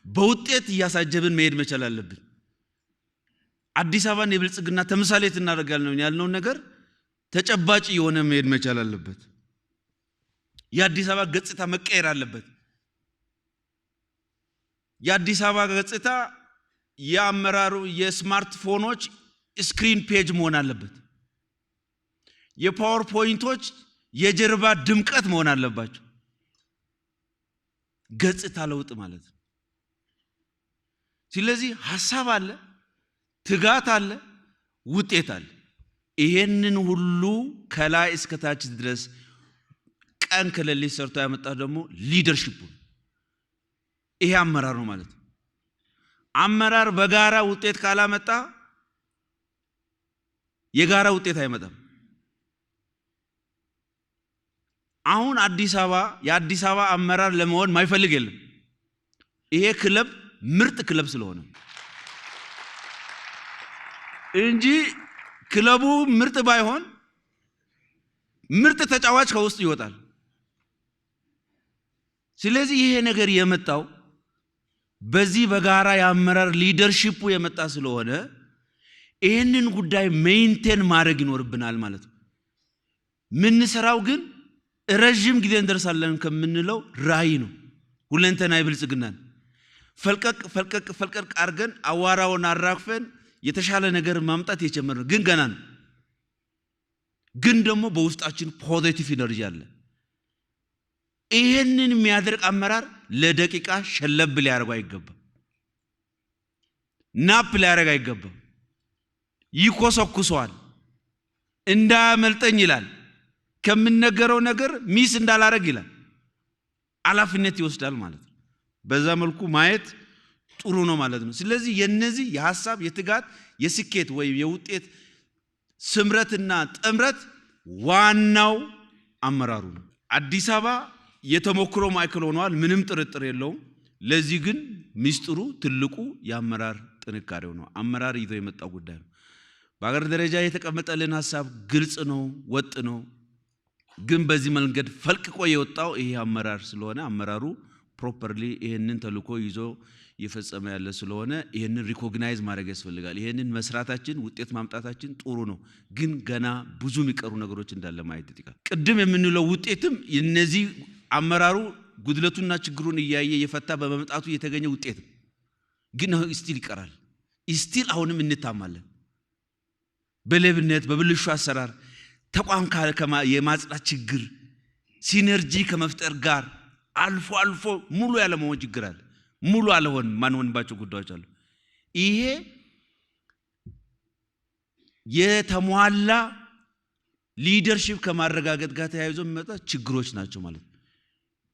በውጤት እያሳጀብን መሄድ መቻል አለብን። አዲስ አበባን የብልጽግና ተምሳሌት እናደርጋለን ያልነው ነገር ተጨባጭ የሆነ መሄድ መቻል አለበት። የአዲስ አበባ ገጽታ መቀየር አለበት። የአዲስ አበባ ገጽታ የአመራሩ የስማርትፎኖች ስክሪን ፔጅ መሆን አለበት። የፓወር ፖይንቶች የጀርባ ድምቀት መሆን አለባቸው። ገጽታ ለውጥ ማለት ነው። ስለዚህ ሐሳብ አለ፣ ትጋት አለ፣ ውጤት አለ። ይሄንን ሁሉ ከላይ እስከ ታች ድረስ ቀን ከሌሊት ሰርቶ ያመጣ ደግሞ ሊደርሺፕ ይሄ አመራር ነው ማለት ነው። አመራር በጋራ ውጤት ካላመጣ የጋራ ውጤት አይመጣም። አሁን አዲስ አበባ የአዲስ አበባ አመራር ለመሆን ማይፈልግ የለም። ይሄ ክለብ ምርጥ ክለብ ስለሆነ እንጂ ክለቡ ምርጥ ባይሆን ምርጥ ተጫዋች ከውስጥ ይወጣል። ስለዚህ ይሄ ነገር የመጣው በዚህ በጋራ የአመራር ሊደርሺፑ የመጣ ስለሆነ ይሄንን ጉዳይ ሜንቴን ማድረግ ይኖርብናል ማለት ነው። ምን ሰራው ግን ረጅም ጊዜ እንደርሳለን ከምንለው ራዕይ ነው። ሁለንተናዊ ብልጽግናን ፈልቀቅ አርገን አዋራውን አራግፈን የተሻለ ነገር ማምጣት የጀመርነው ግን ገና ነው። ግን ደግሞ በውስጣችን ፖዚቲቭ ኢነርጂ አለ። ይሄንን የሚያደርግ አመራር ለደቂቃ ሸለብ ሊያደርግ አይገባም። ናፕ ሊያደርግ አይገባም። ይኮሰኩሰዋል። እንዳያመልጠኝ ይላል። ከምንነገረው ነገር ሚስ እንዳላረግ ይላል። ኃላፊነት ይወስዳል ማለት ነው። በዛ መልኩ ማየት ጥሩ ነው ማለት ነው። ስለዚህ የነዚህ የሐሳብ የትጋት የስኬት ወይም የውጤት ስምረትና ጥምረት ዋናው አመራሩ ነው። አዲስ አበባ የተሞክሮ ማዕከል ሆኗል፣ ምንም ጥርጥር የለውም። ለዚህ ግን ሚስጥሩ ትልቁ የአመራር ጥንካሬው ነው። አመራር ይዞ የመጣው ጉዳይ ነው። በአገር ደረጃ የተቀመጠልን ሐሳብ ግልጽ ነው፣ ወጥ ነው። ግን በዚህ መንገድ ፈልቅቆ የወጣው ይሄ አመራር ስለሆነ አመራሩ ፕሮፐርሊ ይሄንን ተልኮ ይዞ እየፈጸመ ያለ ስለሆነ ይሄንን ሪኮግናይዝ ማድረግ ያስፈልጋል። ይሄንን መስራታችን ውጤት ማምጣታችን ጥሩ ነው። ግን ገና ብዙ የሚቀሩ ነገሮች እንዳለ ማየት ይጠይቃል። ቅድም የምንለው ውጤትም እነዚህ አመራሩ ጉድለቱና ችግሩን እያየ የፈታ በመምጣቱ የተገኘ ውጤት ነው። ግን ስቲል ይቀራል። ስቲል አሁንም እንታማለን። በሌብነት በብልሹ አሰራር ተቋም የማጽዳት ችግር ሲነርጂ ከመፍጠር ጋር አልፎ ሙሉ ያለመሆን ችግር አለ። ሙሉ አለሆን ማንሆንባቸው ጉዳዮች አሉ። ይሄ የተሟላ ሊደርሺፕ ከማረጋገጥ ጋር ተያይዞ የሚመጣ ችግሮች ናቸው ማለት ነው።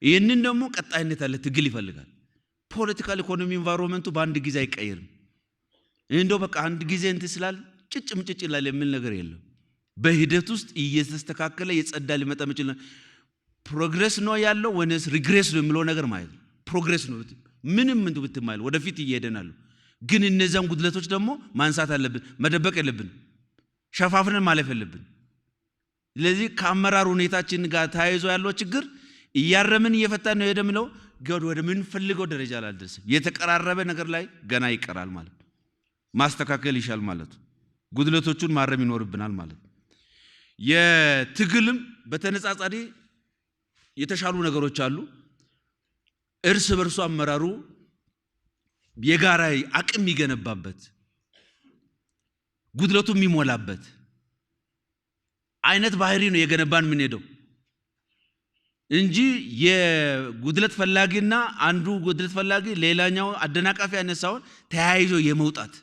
ይህንን ደግሞ ቀጣይነት ያለ ትግል ይፈልጋል። ፖለቲካል ኢኮኖሚ ኢንቫይሮንመንቱ በአንድ ጊዜ አይቀየርም። እንደው በቃ አንድ ጊዜ እንትን ስላል ጭጭ ይላል የሚል ነገር የለም። በሂደት ውስጥ እየተስተካከለ የጸዳ ሊመጣ ይችላል። ፕሮግሬስ ነው ያለው ወይስ ሪግሬስ ነው የሚለው ነገር ማለት ነው። ፕሮግሬስ ነው ምንም ብትማል ወደፊት እየሄደናል። ግን እነዛን ጉድለቶች ደግሞ ማንሳት አለብን፣ መደበቅ የለብን፣ ሸፋፍነን ማለፍ የለብን። ስለዚህ ከአመራር ሁኔታችን ጋር ተያይዞ ያለው ችግር እያረምን እየፈታን ነው የደምለው ወደ ምን ፈልገው ደረጃ አልደረሰም። የተቀራረበ ነገር ላይ ገና ይቀራል ማለት ነው። ማስተካከል ይሻል ማለት ነው። ጉድለቶቹን ማረም ይኖርብናል ማለት ነው። የትግልም በተነጻጻሪ የተሻሉ ነገሮች አሉ። እርስ በርሱ አመራሩ የጋራ አቅም ይገነባበት ጉድለቱ የሚሞላበት አይነት ባህሪ ነው የገነባን ምን ሄደው እንጂ የጉድለት ፈላጊና አንዱ ጉድለት ፈላጊ ሌላኛው አደናቃፊ ያነሳውን ተያይዞ የመውጣት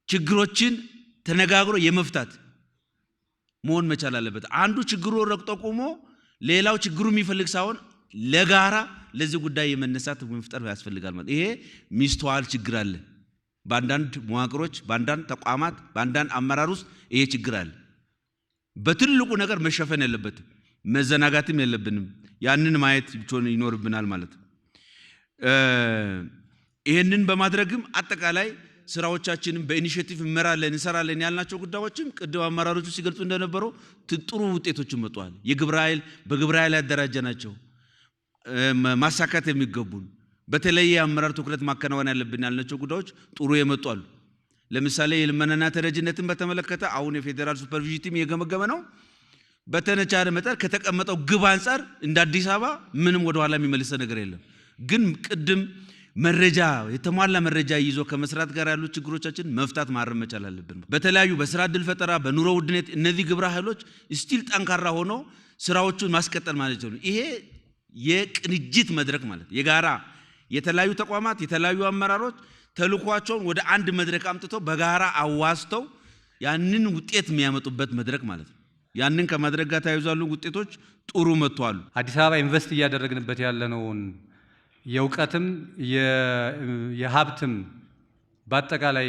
ችግሮችን ተነጋግሮ የመፍታት መሆን መቻል አለበት። አንዱ ችግሩ ረግጦ ቆሞ ሌላው ችግሩ የሚፈልግ ሳይሆን ለጋራ ለዚህ ጉዳይ የመነሳት መፍጠር ያስፈልጋል ማለት። ይሄ ሚስተዋል ችግር አለ በአንዳንድ መዋቅሮች፣ በአንዳንድ ተቋማት፣ በአንዳንድ አመራር ውስጥ ይሄ ችግር አለ። በትልቁ ነገር መሸፈን የለበትም፣ መዘናጋትም የለብንም። ያንን ማየት ይኖርብናል ማለት ነው። ይሄንን በማድረግም አጠቃላይ ስራዎቻችንን በኢኒሼቲቭ እንሰራለን ያልናቸው ጉዳዮችም ቅድም አመራሮቹ ሲገልጹ እንደነበረው ጥሩ ውጤቶችን መጥተዋል። የግብረ ኃይል በግብረ ኃይል ያደራጀናቸው ማሳካት የሚገቡን በተለየ አመራር ትኩረት ማከናወን ያለብን ያልናቸው ጉዳዮች ጥሩ የመጣሉ። ለምሳሌ የልመናና ተረጅነትን በተመለከተ አሁን የፌደራል ሱፐርቪዥን ቲም እየገመገመ ነው። በተነቻለ መጠን ከተቀመጠው ግብ አንፃር እንደ አዲስ አበባ ምንም ወደ ኋላ የሚመልሰ ነገር የለም። ግን ቅድም መረጃ የተሟላ መረጃ ይዞ ከመስራት ጋር ያሉ ችግሮቻችን መፍታት ማረም መቻል አለብን። በተለያዩ በስራ ዕድል ፈጠራ፣ በኑሮ ውድነት እነዚህ ግብረ ኃይሎች ስቲል ጠንካራ ሆኖ ስራዎቹን ማስቀጠል ማለት ነው። ይሄ የቅንጅት መድረክ ማለት የጋራ የተለያዩ ተቋማት የተለያዩ አመራሮች ተልኳቸውን ወደ አንድ መድረክ አምጥተው በጋራ አዋስተው ያንን ውጤት የሚያመጡበት መድረክ ማለት ነው። ያንን ከማድረግ ጋር ተያይዟሉ ውጤቶች ጥሩ መጥተዋል። አዲስ አበባ ኢንቨስት እያደረግንበት ያለነውን የእውቀትም የሀብትም በአጠቃላይ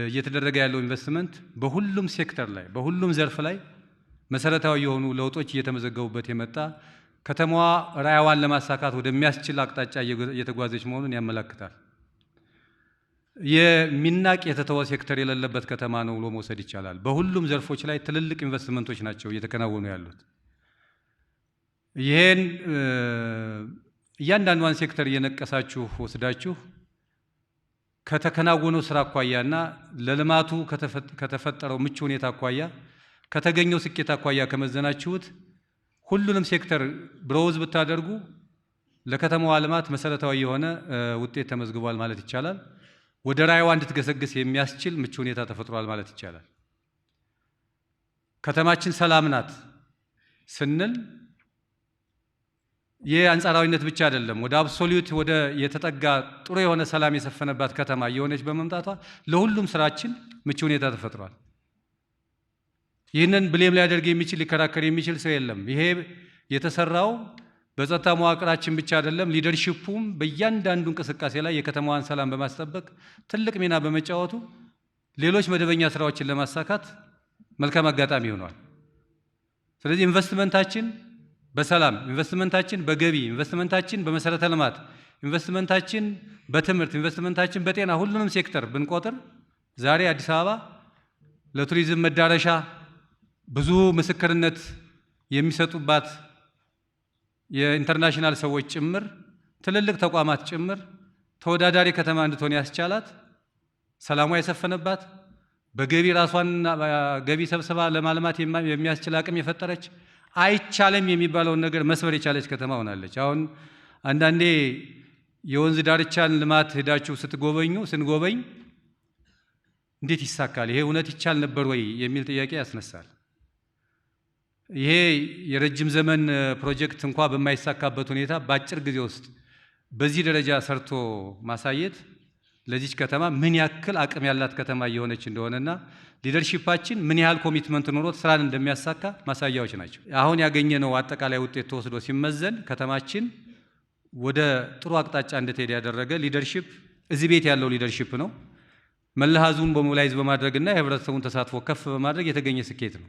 እየተደረገ ያለው ኢንቨስትመንት በሁሉም ሴክተር ላይ በሁሉም ዘርፍ ላይ መሰረታዊ የሆኑ ለውጦች እየተመዘገቡበት የመጣ ከተማዋ ራዕይዋን ለማሳካት ወደሚያስችል አቅጣጫ እየተጓዘች መሆኑን ያመለክታል። የሚናቅ የተተወ ሴክተር የሌለበት ከተማ ነው ብሎ መውሰድ ይቻላል። በሁሉም ዘርፎች ላይ ትልልቅ ኢንቨስትመንቶች ናቸው እየተከናወኑ ያሉት። ይሄን እያንዳንዷን ሴክተር እየነቀሳችሁ ወስዳችሁ ከተከናወነው ስራ አኳያና ለልማቱ ከተፈጠረው ምቹ ሁኔታ አኳያ ከተገኘው ስኬት አኳያ ከመዘናችሁት ሁሉንም ሴክተር ብሮዝ ብታደርጉ ለከተማዋ ልማት መሰረታዊ የሆነ ውጤት ተመዝግቧል ማለት ይቻላል። ወደ ራዕይዋ እንድትገሰግስ የሚያስችል ምቹ ሁኔታ ተፈጥሯል ማለት ይቻላል። ከተማችን ሰላም ናት ስንል የአንጻራዊነት ብቻ አይደለም። ወደ አብሶሉት ወደ የተጠጋ ጥሩ የሆነ ሰላም የሰፈነባት ከተማ እየሆነች በመምጣቷ ለሁሉም ስራችን ምቹ ሁኔታ ተፈጥሯል። ይህንን ብሌም ሊያደርግ የሚችል ሊከራከር የሚችል ሰው የለም። ይሄ የተሰራው በጸጥታ መዋቅራችን ብቻ አይደለም። ሊደርሺፑም በእያንዳንዱ እንቅስቃሴ ላይ የከተማዋን ሰላም በማስጠበቅ ትልቅ ሚና በመጫወቱ ሌሎች መደበኛ ስራዎችን ለማሳካት መልካም አጋጣሚ ሆኗል። ስለዚህ ኢንቨስትመንታችን በሰላም፣ ኢንቨስትመንታችን በገቢ፣ ኢንቨስትመንታችን በመሰረተ ልማት፣ ኢንቨስትመንታችን በትምህርት፣ ኢንቨስትመንታችን በጤና ሁሉንም ሴክተር ብንቆጥር ዛሬ አዲስ አበባ ለቱሪዝም መዳረሻ ብዙ ምስክርነት የሚሰጡባት የኢንተርናሽናል ሰዎች ጭምር ትልልቅ ተቋማት ጭምር ተወዳዳሪ ከተማ እንድትሆን ያስቻላት ሰላሟ የሰፈነባት በገቢ ራሷን ገቢ ሰብስባ ለማልማት የሚያስችል አቅም የፈጠረች አይቻለም የሚባለውን ነገር መስበር የቻለች ከተማ ሆናለች። አሁን አንዳንዴ የወንዝ ዳርቻን ልማት ሄዳችሁ ስንጎበኝ እንዴት ይሳካል? ይሄ እውነት ይቻል ነበር ወይ የሚል ጥያቄ ያስነሳል። ይሄ የረጅም ዘመን ፕሮጀክት እንኳ በማይሳካበት ሁኔታ በአጭር ጊዜ ውስጥ በዚህ ደረጃ ሰርቶ ማሳየት ለዚች ከተማ ምን ያክል አቅም ያላት ከተማ እየሆነች እንደሆነና ሊደርሺፓችን ምን ያህል ኮሚትመንት ኖሮት ስራን እንደሚያሳካ ማሳያዎች ናቸው። አሁን ያገኘነው አጠቃላይ ውጤት ተወስዶ ሲመዘን ከተማችን ወደ ጥሩ አቅጣጫ እንድትሄድ ያደረገ ሊደርሺፕ እዚህ ቤት ያለው ሊደርሺፕ ነው። መለሃዙን በሞቢላይዝ በማድረግና የህብረተሰቡን ተሳትፎ ከፍ በማድረግ የተገኘ ስኬት ነው።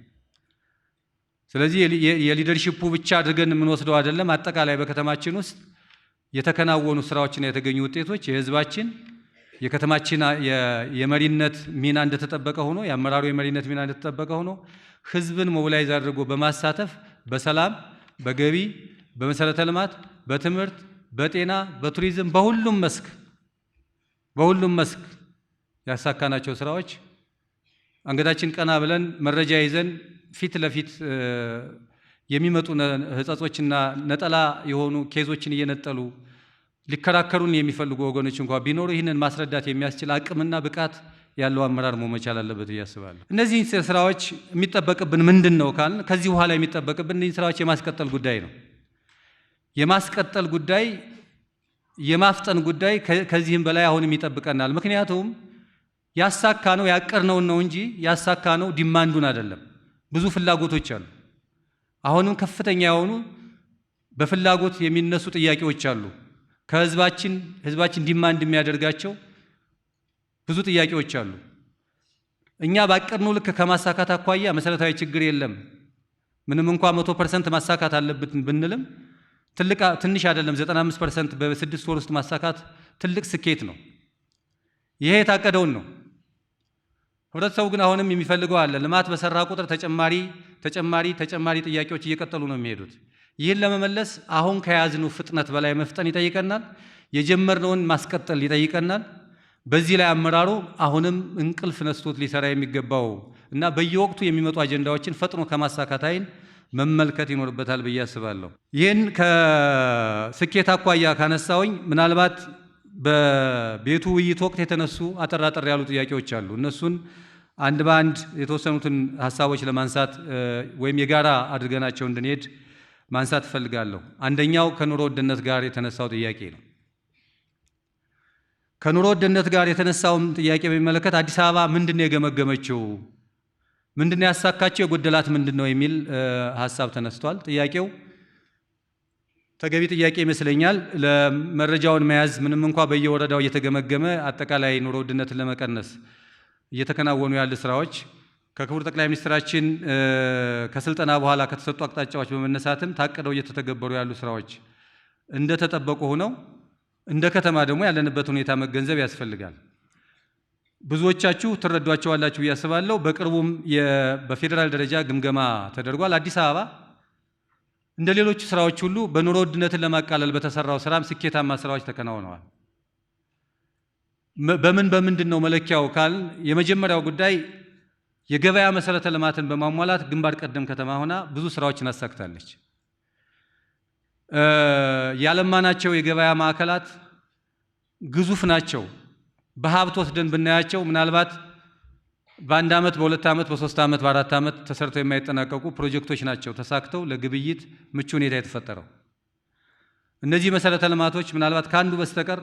ስለዚህ የሊደርሺፑ ብቻ አድርገን የምንወስደው አይደለም። አጠቃላይ በከተማችን ውስጥ የተከናወኑ ስራዎችና የተገኙ ውጤቶች የህዝባችን የከተማችን የመሪነት ሚና እንደተጠበቀ ሆኖ የአመራሩ የመሪነት ሚና እንደተጠበቀ ሆኖ ህዝብን ሞቢላይዝ አድርጎ በማሳተፍ በሰላም፣ በገቢ፣ በመሰረተ ልማት፣ በትምህርት፣ በጤና፣ በቱሪዝም በሁሉም መስክ ያሳካናቸው ስራዎች አንገታችን ቀና ብለን መረጃ ይዘን ፊት ለፊት የሚመጡ ህጸጾችና ነጠላ የሆኑ ኬዞችን እየነጠሉ ሊከራከሩን የሚፈልጉ ወገኖች እንኳን ቢኖሩ ይህንን ማስረዳት የሚያስችል አቅምና ብቃት ያለው አመራር መሆን መቻል አለበት እያስባለሁ። እነዚህ ስራዎች የሚጠበቅብን ምንድነው ካልን ከዚህ በኋላ የሚጠበቅብን እነዚህ ስራዎች የማስቀጠል ጉዳይ ነው። የማስቀጠል ጉዳይ፣ የማፍጠን ጉዳይ ከዚህም በላይ አሁንም ይጠብቀናል። ምክንያቱም ያሳካነው ያቀርነውን ነው እንጂ ያሳካነው ዲማንዱን አይደለም። ብዙ ፍላጎቶች አሉ። አሁንም ከፍተኛ የሆኑ በፍላጎት የሚነሱ ጥያቄዎች አሉ። ህዝባችን ዲማንድ የሚያደርጋቸው ብዙ ጥያቄዎች አሉ። እኛ ባቀድነው ልክ ከማሳካት አኳያ መሰረታዊ ችግር የለም። ምንም እንኳን 100% ማሳካት አለብን ብንልም ትንሽ አይደለም። 95% በ6 ወር ውስጥ ማሳካት ትልቅ ስኬት ነው። ይሄ የታቀደውን ነው። ህብረተሰቡ ግን አሁንም የሚፈልገው አለ። ልማት በሰራ ቁጥር ተጨማሪ ጥያቄዎች እየቀጠሉ ነው የሚሄዱት። ይህን ለመመለስ አሁን ከያዝነው ፍጥነት በላይ መፍጠን ይጠይቀናል። የጀመርነውን ማስቀጠል ይጠይቀናል። በዚህ ላይ አመራሩ አሁንም እንቅልፍ ነስቶት ሊሰራ የሚገባው እና በየወቅቱ የሚመጡ አጀንዳዎችን ፈጥኖ ከማሳካት አይን መመልከት ይኖርበታል ብዬ አስባለሁ። ይህን ከስኬት አኳያ ካነሳውኝ ምናልባት በቤቱ ውይይት ወቅት የተነሱ አጠር ያሉ ጥያቄዎች አሉ። እነሱን አንድ በአንድ የተወሰኑትን ሀሳቦች ለማንሳት ወይም የጋራ አድርገናቸው እንድንሄድ ማንሳት እፈልጋለሁ። አንደኛው ከኑሮ ውድነት ጋር የተነሳው ጥያቄ ነው። ከኑሮ ውድነት ጋር የተነሳውን ጥያቄ በሚመለከት አዲስ አበባ ምንድነው የገመገመችው? ምንድነው ያሳካቸው? የጎደላት ምንድነው የሚል ሀሳብ ተነስቷል። ጥያቄው ተገቢ ጥያቄ ይመስለኛል። ለመረጃውን መያዝ ምንም እንኳን በየወረዳው እየተገመገመ አጠቃላይ ኑሮ ውድነትን ለመቀነስ እየተከናወኑ ያሉ ስራዎች ከክቡር ጠቅላይ ሚኒስትራችን ከስልጠና በኋላ ከተሰጡ አቅጣጫዎች በመነሳትም ታቅደው እየተተገበሩ ያሉ ስራዎች እንደተጠበቁ ሆነው እንደ ከተማ ደግሞ ያለንበት ሁኔታ መገንዘብ ያስፈልጋል። ብዙዎቻችሁ ትረዷቸዋላችሁ ብዬ አስባለሁ። በቅርቡም በፌዴራል ደረጃ ግምገማ ተደርጓል። አዲስ አበባ እንደ ሌሎች ስራዎች ሁሉ በኑሮ ውድነትን ለማቃለል በተሰራው ስራም ስኬታማ ስራዎች ተከናውነዋል። በምንድን ነው መለኪያው ካል የመጀመሪያው ጉዳይ የገበያ መሰረተ ልማትን በማሟላት ግንባር ቀደም ከተማ ሆና ብዙ ስራዎችን አሳክታለች። ያለማናቸው የገበያ ማዕከላት ግዙፍ ናቸው። በሀብት ወስደን ብናያቸው ምናልባት በአንድ ዓመት፣ በሁለት ዓመት፣ በሶስት ዓመት፣ በአራት ዓመት ተሰርተው የማይጠናቀቁ ፕሮጀክቶች ናቸው ተሳክተው ለግብይት ምቹ ሁኔታ የተፈጠረው። እነዚህ መሰረተ ልማቶች ምናልባት ከአንዱ በስተቀር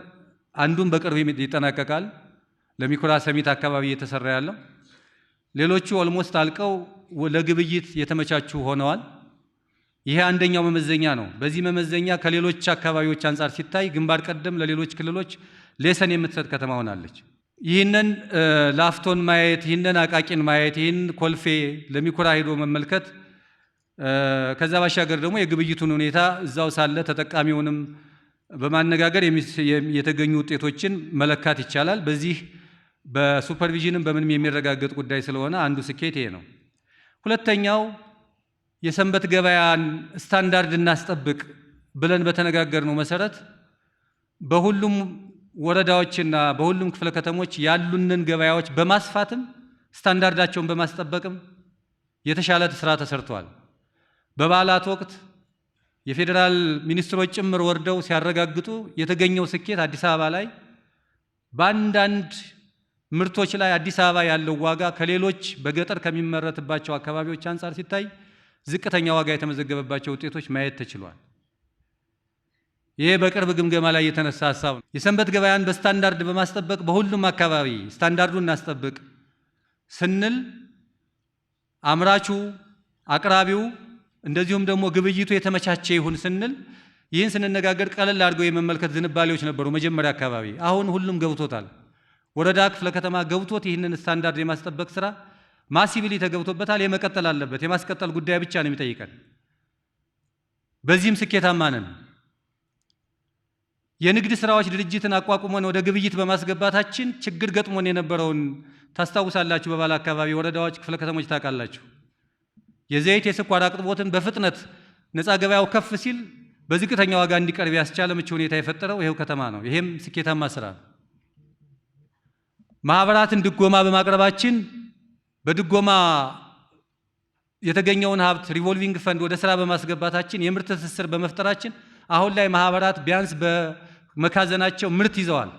አንዱን በቅርብ ይጠናቀቃል። ለሚኩራ ሰሚት አካባቢ እየተሰራ ያለው ሌሎቹ ኦልሞስት አልቀው ለግብይት የተመቻቹ ሆነዋል። ይሄ አንደኛው መመዘኛ ነው። በዚህ መመዘኛ ከሌሎች አካባቢዎች አንጻር ሲታይ ግንባር ቀደም ለሌሎች ክልሎች ሌሰን የምትሰጥ ከተማ ሆናለች። ይህንን ላፍቶን ማየት፣ ይህንን አቃቂን ማየት፣ ይህን ኮልፌ ለሚኩራ ሄዶ መመልከት፣ ከዛ ባሻገር ደግሞ የግብይቱን ሁኔታ እዛው ሳለ ተጠቃሚውንም በማነጋገር የተገኙ ውጤቶችን መለካት ይቻላል። በዚህ በሱፐርቪዥንም በምንም የሚረጋገጥ ጉዳይ ስለሆነ አንዱ ስኬት ይሄ ነው። ሁለተኛው የሰንበት ገበያን ስታንዳርድ እናስጠብቅ ብለን በተነጋገርነው መሰረት በሁሉም ወረዳዎችና በሁሉም ክፍለ ከተሞች ያሉንን ገበያዎች በማስፋትም ስታንዳርዳቸውን በማስጠበቅም የተሻለ ስራ ተሰርቷል። በበዓላት ወቅት የፌዴራል ሚኒስትሮች ጭምር ወርደው ሲያረጋግጡ የተገኘው ስኬት አዲስ አበባ ላይ በአንዳንድ ምርቶች ላይ አዲስ አበባ ያለው ዋጋ ከሌሎች በገጠር ከሚመረትባቸው አካባቢዎች አንጻር ሲታይ ዝቅተኛ ዋጋ የተመዘገበባቸው ውጤቶች ማየት ተችሏል። ይሄ በቅርብ ግምገማ ላይ የተነሳ ሀሳብ ነው። የሰንበት ገበያን በስታንዳርድ በማስጠበቅ በሁሉም አካባቢ ስታንዳርዱን እናስጠብቅ ስንል አምራቹ፣ አቅራቢው እንደዚሁም ደግሞ ግብይቱ የተመቻቸ ይሁን ስንል ይህን ስንነጋገር ቀለል አድርገው የመመልከት ዝንባሌዎች ነበሩ መጀመሪያ አካባቢ። አሁን ሁሉም ገብቶታል። ወረዳ ክፍለ ከተማ ገብቶት ይህንን ስታንዳርድ የማስጠበቅ ስራ ማሲቪሊ ተገብቶበታል። የመቀጠል አለበት። የማስቀጠል ጉዳይ ብቻ ነው የሚጠይቀን። በዚህም ስኬታማ ነን። የንግድ ስራዎች ድርጅትን አቋቁመን ወደ ግብይት በማስገባታችን ችግር ገጥሞን የነበረውን ታስታውሳላችሁ። በባለ አካባቢ ወረዳዎች፣ ክፍለ ከተሞች ታውቃላችሁ። የዘይት የስኳር አቅርቦትን በፍጥነት ነፃ ገበያው ከፍ ሲል በዝቅተኛ ዋጋ እንዲቀርብ ያስቻለ ምቹ ሁኔታ የፈጠረው ይሄው ከተማ ነው። ይሄም ስኬታማ ስራ ነው። ማህበራትን ድጎማ በማቅረባችን በድጎማ የተገኘውን ሀብት ሪቮልቪንግ ፈንድ ወደ ስራ በማስገባታችን የምርት ትስስር በመፍጠራችን አሁን ላይ ማህበራት ቢያንስ በመካዘናቸው ምርት ይዘዋል።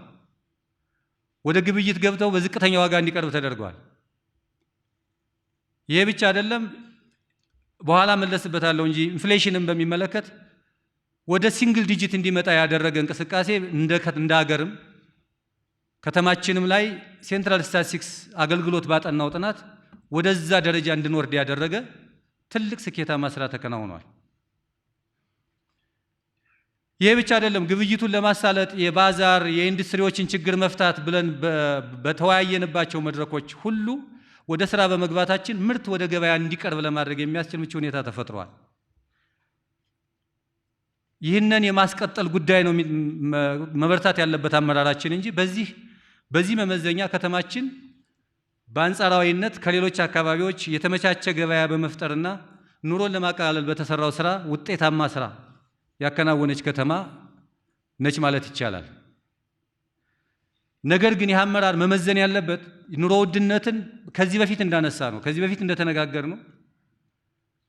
ወደ ግብይት ገብተው በዝቅተኛ ዋጋ እንዲቀርብ ተደርገዋል። ይሄ ብቻ አይደለም፣ በኋላ መለስበታለሁ እንጂ ኢንፍሌሽንን በሚመለከት ወደ ሲንግል ዲጂት እንዲመጣ ያደረገ እንቅስቃሴ እንደ ሀገርም ከተማችንም ላይ ሴንትራል ስታቲስቲክስ አገልግሎት ባጠናው ጥናት ወደዛ ደረጃ እንድንወርድ ያደረገ ትልቅ ስኬታማ ስራ ተከናውኗል። ይሄ ብቻ አይደለም፣ ግብይቱን ለማሳለጥ የባዛር የኢንዱስትሪዎችን ችግር መፍታት ብለን በተወያየንባቸው መድረኮች ሁሉ ወደ ስራ በመግባታችን ምርት ወደ ገበያ እንዲቀርብ ለማድረግ የሚያስችል ምቹ ሁኔታ ተፈጥሯል። ይህንን የማስቀጠል ጉዳይ ነው መበርታት ያለበት አመራራችን እንጂ በዚህ መመዘኛ ከተማችን በአንጻራዊነት ከሌሎች አካባቢዎች የተመቻቸ ገበያ በመፍጠርና ኑሮን ለማቃለል በተሰራው ስራ ውጤታማ ስራ ያከናወነች ከተማ ነች ማለት ይቻላል። ነገር ግን ይህ አመራር መመዘን ያለበት ኑሮ ውድነትን ከዚህ በፊት እንዳነሳ ነው፣ ከዚህ በፊት እንደተነጋገር ነው።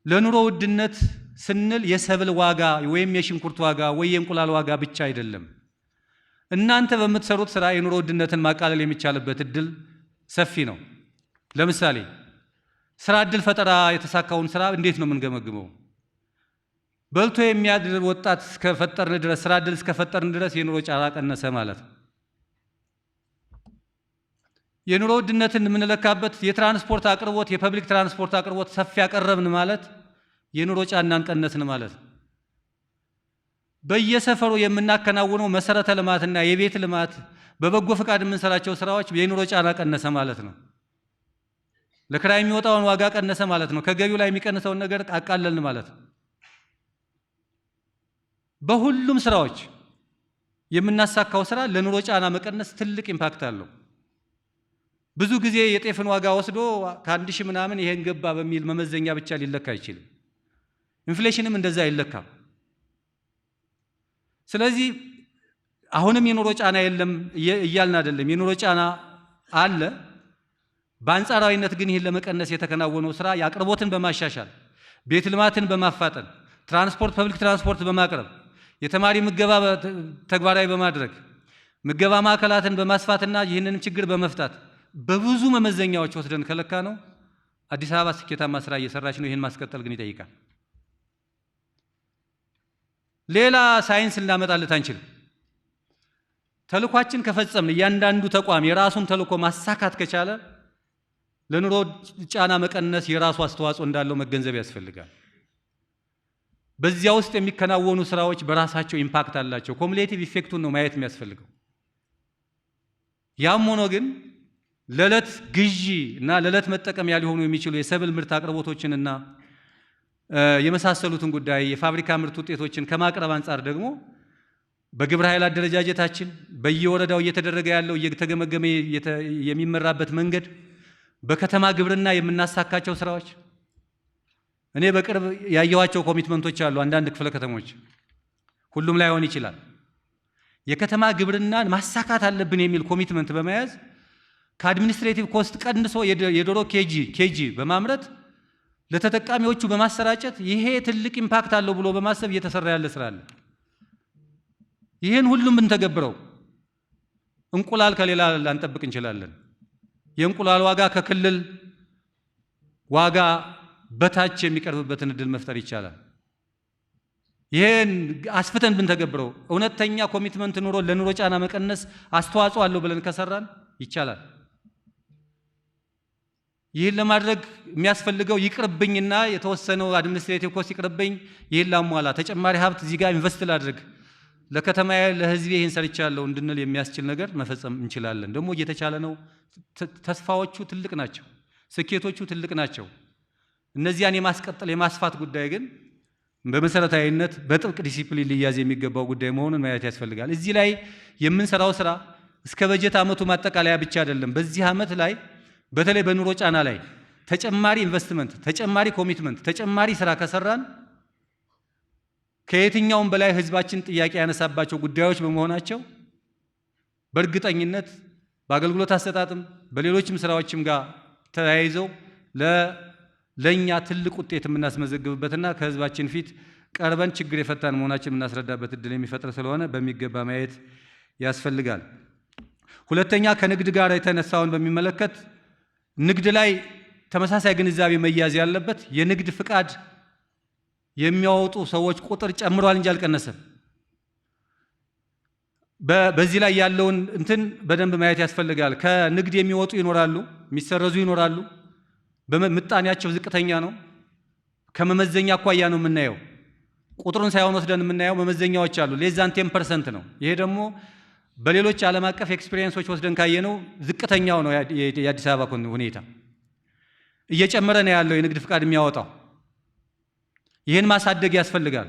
ለኑሮ ውድነት ስንል የሰብል ዋጋ ወይም የሽንኩርት ዋጋ ወይ የእንቁላል ዋጋ ብቻ አይደለም። እናንተ በምትሰሩት ስራ የኑሮ ውድነትን ማቃለል የሚቻልበት እድል ሰፊ ነው። ለምሳሌ ስራ እድል ፈጠራ የተሳካውን ስራ እንዴት ነው የምንገመግመው? በልቶ የሚያድር ወጣት እስከፈጠርን ድረስ ስራ እድል እስከፈጠርን ድረስ የኑሮ ጫና ቀነሰ ማለት ነው። የኑሮ ውድነትን የምንለካበት የትራንስፖርት አቅርቦት የፐብሊክ ትራንስፖርት አቅርቦት ሰፊ ያቀረብን ማለት የኑሮ ጫናን ቀነስን ማለት ነው። በየሰፈሩ የምናከናውነው መሰረተ ልማትና የቤት ልማት በበጎ ፈቃድ የምንሰራቸው ስራዎች የኑሮ ጫና ቀነሰ ማለት ነው። ለክራይ የሚወጣውን ዋጋ ቀነሰ ማለት ነው። ከገቢው ላይ የሚቀንሰውን ነገር አቃለልን ማለት ነው። በሁሉም ስራዎች የምናሳካው ስራ ለኑሮ ጫና መቀነስ ትልቅ ኢምፓክት አለው። ብዙ ጊዜ የጤፍን ዋጋ ወስዶ ከ1000 ምናምን ይሄን ገባ በሚል መመዘኛ ብቻ ሊለካ አይችልም። ኢንፍሌሽንም እንደዛ አይለካም። ስለዚህ አሁንም የኑሮ ጫና የለም እያልን አይደለም፣ የኑሮ ጫና አለ። በአንጻራዊነት ግን ይህን ለመቀነስ የተከናወነው ስራ የአቅርቦትን በማሻሻል ቤት ልማትን በማፋጠን ትራንስፖርት ፐብሊክ ትራንስፖርት በማቅረብ የተማሪ ምገባ ተግባራዊ በማድረግ ምገባ ማዕከላትን በማስፋትና ይህንን ችግር በመፍታት በብዙ መመዘኛዎች ወስደን ከለካ ነው አዲስ አበባ ስኬታማ ስራ እየሰራች ነው። ይህን ማስቀጠል ግን ይጠይቃል። ሌላ ሳይንስ ልናመጣለት አንችልም። ተልኳችን ከፈጸምን እያንዳንዱ ተቋም የራሱን ተልኮ ማሳካት ከቻለ ለኑሮ ጫና መቀነስ የራሱ አስተዋጽኦ እንዳለው መገንዘብ ያስፈልጋል። በዚያ ውስጥ የሚከናወኑ ስራዎች በራሳቸው ኢምፓክት አላቸው። ኮሙሌቲቭ ኢፌክቱን ነው ማየት የሚያስፈልገው። ያም ሆኖ ግን ለዕለት ግዢ እና ለዕለት መጠቀሚያ ሊሆኑ የሚችሉ የሰብል ምርት አቅርቦቶችንና የመሳሰሉትን ጉዳይ የፋብሪካ ምርት ውጤቶችን ከማቅረብ አንጻር ደግሞ በግብረ ኃይል አደረጃጀታችን በየወረዳው እየተደረገ ያለው እየተገመገመ የሚመራበት መንገድ በከተማ ግብርና የምናሳካቸው ስራዎች እኔ በቅርብ ያየኋቸው ኮሚትመንቶች አሉ። አንዳንድ ክፍለ ከተሞች ሁሉም ላይሆን ይችላል። የከተማ ግብርናን ማሳካት አለብን የሚል ኮሚትመንት በመያዝ ከአድሚኒስትሬቲቭ ኮስት ቀንሶ የዶሮ ኬጂ በማምረት ለተጠቃሚዎቹ በማሰራጨት ይሄ ትልቅ ኢምፓክት አለው ብሎ በማሰብ እየተሰራ ያለ ስራ አለ። ይህን ሁሉም ብንተገብረው እንቁላል ከሌላ ላንጠብቅ እንችላለን። የእንቁላል ዋጋ ከክልል ዋጋ በታች የሚቀርብበትን እድል መፍጠር ይቻላል። ይሄን አስፍተን ብንተገብረው እውነተኛ ኮሚትመንት ኑሮ ለኑሮ ጫና መቀነስ አስተዋጽኦ አለው ብለን ከሰራን ይቻላል። ይህን ለማድረግ የሚያስፈልገው ይቅርብኝና የተወሰነው አድሚኒስትሬቲቭ ኮስት ይቅርብኝ፣ ይህን ላሟላ ተጨማሪ ሀብት እዚህ ጋር ኢንቨስት ላድርግ፣ ለከተማዬ ለህዝቤ ይህን ሰርቻለሁ እንድንል የሚያስችል ነገር መፈጸም እንችላለን። ደግሞ እየተቻለ ነው። ተስፋዎቹ ትልቅ ናቸው። ስኬቶቹ ትልቅ ናቸው። እነዚያን የማስቀጠል የማስፋት ጉዳይ ግን በመሰረታዊነት በጥብቅ ዲሲፕሊን ሊያዝ የሚገባው ጉዳይ መሆኑን ማየት ያስፈልጋል። እዚህ ላይ የምንሰራው ስራ እስከ በጀት ዓመቱ ማጠቃለያ ብቻ አይደለም። በዚህ ዓመት ላይ በተለይ በኑሮ ጫና ላይ ተጨማሪ ኢንቨስትመንት፣ ተጨማሪ ኮሚትመንት፣ ተጨማሪ ስራ ከሰራን ከየትኛውም በላይ ህዝባችን ጥያቄ ያነሳባቸው ጉዳዮች በመሆናቸው በእርግጠኝነት በአገልግሎት አሰጣጥም በሌሎችም ስራዎችም ጋር ተያይዘው ለኛ ትልቅ ውጤት የምናስመዘግብበትና ከህዝባችን ፊት ቀርበን ችግር የፈታን መሆናችን የምናስረዳበት እድል የሚፈጥር ስለሆነ በሚገባ ማየት ያስፈልጋል። ሁለተኛ ከንግድ ጋር የተነሳውን በሚመለከት ንግድ ላይ ተመሳሳይ ግንዛቤ መያዝ ያለበት የንግድ ፍቃድ የሚያወጡ ሰዎች ቁጥር ጨምሯል እንጂ አልቀነሰም። በዚህ ላይ ያለውን እንትን በደንብ ማየት ያስፈልጋል። ከንግድ የሚወጡ ይኖራሉ፣ የሚሰረዙ ይኖራሉ። በምጣኔያቸው ዝቅተኛ ነው። ከመመዘኛ አኳያ ነው የምናየው። ቁጥሩን ሳይሆን ወስደን የምናየው መመዘኛዎች አሉ። ሌዛን 10% ነው። ይሄ ደግሞ በሌሎች ዓለም አቀፍ ኤክስፒሪየንሶች ወስደን ካየነው ዝቅተኛው ነው። የአዲስ አበባ ሁኔታ እየጨመረ ነው ያለው የንግድ ፍቃድ የሚያወጣው። ይህን ማሳደግ ያስፈልጋል።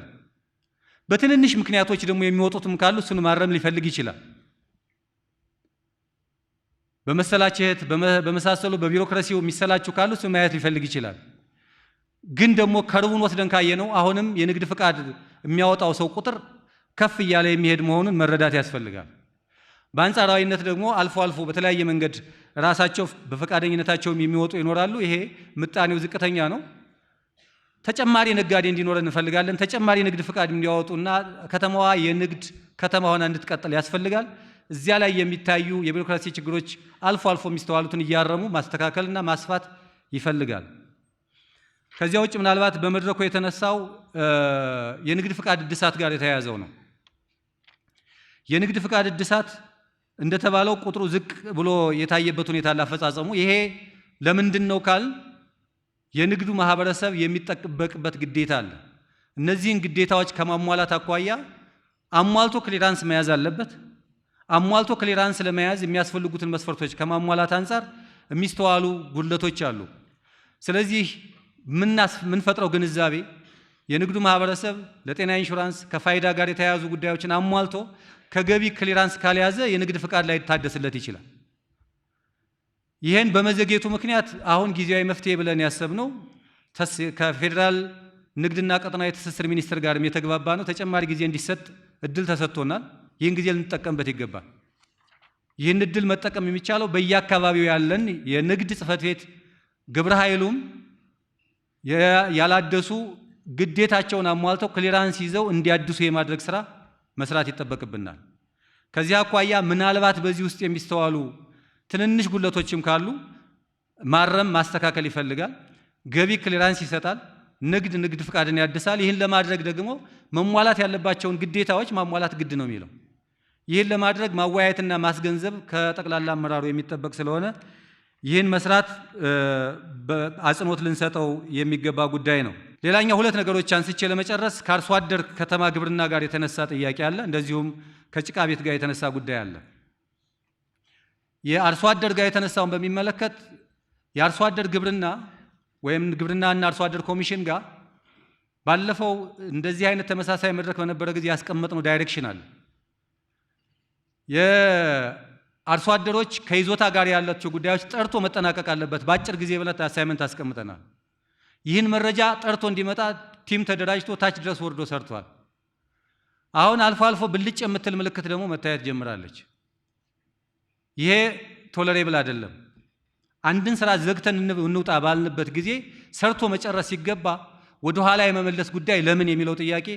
በትንንሽ ምክንያቶች ደግሞ የሚወጡትም ካሉ እሱን ማረም ሊፈልግ ይችላል። በመሰላቸት በመሳሰሉ በቢሮክራሲው የሚሰላቹ ካሉ እሱን ማየት ሊፈልግ ይችላል። ግን ደግሞ ከርቡን ወስደን ካየነው አሁንም የንግድ ፍቃድ የሚያወጣው ሰው ቁጥር ከፍ እያለ የሚሄድ መሆኑን መረዳት ያስፈልጋል። በአንጻራዊነት ደግሞ አልፎ አልፎ በተለያየ መንገድ ራሳቸው በፈቃደኝነታቸውም የሚወጡ ይኖራሉ። ይሄ ምጣኔው ዝቅተኛ ነው። ተጨማሪ ነጋዴ እንዲኖር እንፈልጋለን። ተጨማሪ ንግድ ፍቃድ እንዲያወጡና ከተማዋ የንግድ ከተማ ሆና እንድትቀጥል ያስፈልጋል። እዚያ ላይ የሚታዩ የቢሮክራሲ ችግሮች አልፎ አልፎ የሚስተዋሉትን እያረሙ ማስተካከልና ማስፋት ይፈልጋል። ከዚያ ውጭ ምናልባት በመድረኩ የተነሳው የንግድ ፍቃድ እድሳት ጋር የተያያዘው ነው። የንግድ ፍቃድ እድሳት እንደተባለው ቁጥሩ ዝቅ ብሎ የታየበት ሁኔታ አፈጻጸሙ ይሄ ለምንድን ነው ካል የንግዱ ማህበረሰብ የሚጠበቅበት ግዴታ አለ። እነዚህን ግዴታዎች ከማሟላት አኳያ አሟልቶ ክሊራንስ መያዝ አለበት። አሟልቶ ክሊራንስ ለመያዝ የሚያስፈልጉትን መስፈርቶች ከማሟላት አንጻር የሚስተዋሉ ጉድለቶች አሉ። ስለዚህ ምንፈጥረው ግንዛቤ የንግዱ ማህበረሰብ ለጤና ኢንሹራንስ ከፋይዳ ጋር የተያያዙ ጉዳዮችን አሟልቶ ከገቢ ክሊራንስ ካልያዘ የንግድ ፍቃድ ላይ ታደስለት ይችላል። ይህን በመዘግየቱ ምክንያት አሁን ጊዜያዊ መፍትሄ ብለን ያሰብነው ከፌዴራል ንግድና ቀጠናዊ ትስስር ሚኒስቴር ጋርም የተግባባ ነው። ተጨማሪ ጊዜ እንዲሰጥ እድል ተሰጥቶናል። ይህን ጊዜ ልንጠቀምበት ይገባል። ይህን እድል መጠቀም የሚቻለው በየአካባቢው ያለን የንግድ ጽሕፈት ቤት ግብረ ኃይሉም ያላደሱ ግዴታቸውን አሟልተው ክሊራንስ ይዘው እንዲያድሱ የማድረግ ስራ መስራት ይጠበቅብናል። ከዚህ አኳያ ምናልባት በዚህ ውስጥ የሚስተዋሉ ትንንሽ ጉድለቶችም ካሉ ማረም ማስተካከል ይፈልጋል። ገቢ ክሊራንስ ይሰጣል። ንግድ ፍቃድን ያድሳል። ይህን ለማድረግ ደግሞ መሟላት ያለባቸውን ግዴታዎች ማሟላት ግድ ነው የሚለው። ይህን ለማድረግ ማወያየትና ማስገንዘብ ከጠቅላላ አመራሩ የሚጠበቅ ስለሆነ ይህን መስራት አጽንኦት ልንሰጠው የሚገባ ጉዳይ ነው። ሌላኛው ሁለት ነገሮች አንስቼ ለመጨረስ ከአርሶ አደር ከተማ ግብርና ጋር የተነሳ ጥያቄ አለ። እንደዚሁም ከጭቃ ቤት ጋር የተነሳ ጉዳይ አለ። የአርሶ አደር ጋር የተነሳውን በሚመለከት የአርሶ አደር ግብርና ወይም ግብርናና አርሶ አደር ኮሚሽን ጋር ባለፈው እንደዚህ አይነት ተመሳሳይ መድረክ በነበረ ጊዜ ያስቀመጥነው ዳይሬክሽን አለ። የአርሶ አደሮች ከይዞታ ጋር ያላቸው ጉዳዮች ጠርቶ መጠናቀቅ አለበት በአጭር ጊዜ ብለን አሳይመንት አስቀምጠናል። ይህን መረጃ ጠርቶ እንዲመጣ ቲም ተደራጅቶ ታች ድረስ ወርዶ ሰርቷል። አሁን አልፎ አልፎ ብልጭ የምትል ምልክት ደግሞ መታየት ጀምራለች። ይሄ ቶለሬብል አይደለም። አንድን ስራ ዘግተን እንውጣ ባልንበት ጊዜ ሰርቶ መጨረስ ሲገባ ወደ ኋላ የመመለስ ጉዳይ ለምን የሚለው ጥያቄ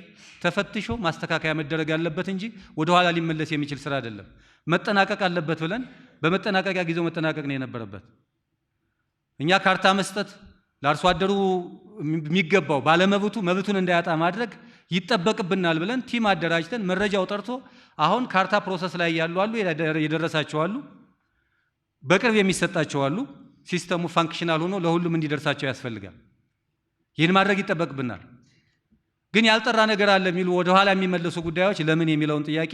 ተፈትሾ ማስተካከያ መደረግ ያለበት እንጂ ወደ ኋላ ሊመለስ የሚችል ስራ አይደለም። መጠናቀቅ አለበት ብለን በመጠናቀቂያ ጊዜው መጠናቀቅ ነው የነበረበት። እኛ ካርታ መስጠት ለአርሶ አደሩ የሚገባው ባለመብቱ መብቱን እንዳያጣ ማድረግ ይጠበቅብናል ብለን ቲም አደራጅተን መረጃው ጠርቶ አሁን ካርታ ፕሮሰስ ላይ ያሉ አሉ፣ የደረሳቸው አሉ፣ በቅርብ የሚሰጣቸው አሉ። ሲስተሙ ፋንክሽናል ሆኖ ለሁሉም እንዲደርሳቸው ያስፈልጋል። ይህን ማድረግ ይጠበቅብናል። ግን ያልጠራ ነገር አለ የሚሉ ወደ ኋላ የሚመለሱ ጉዳዮች ለምን የሚለውን ጥያቄ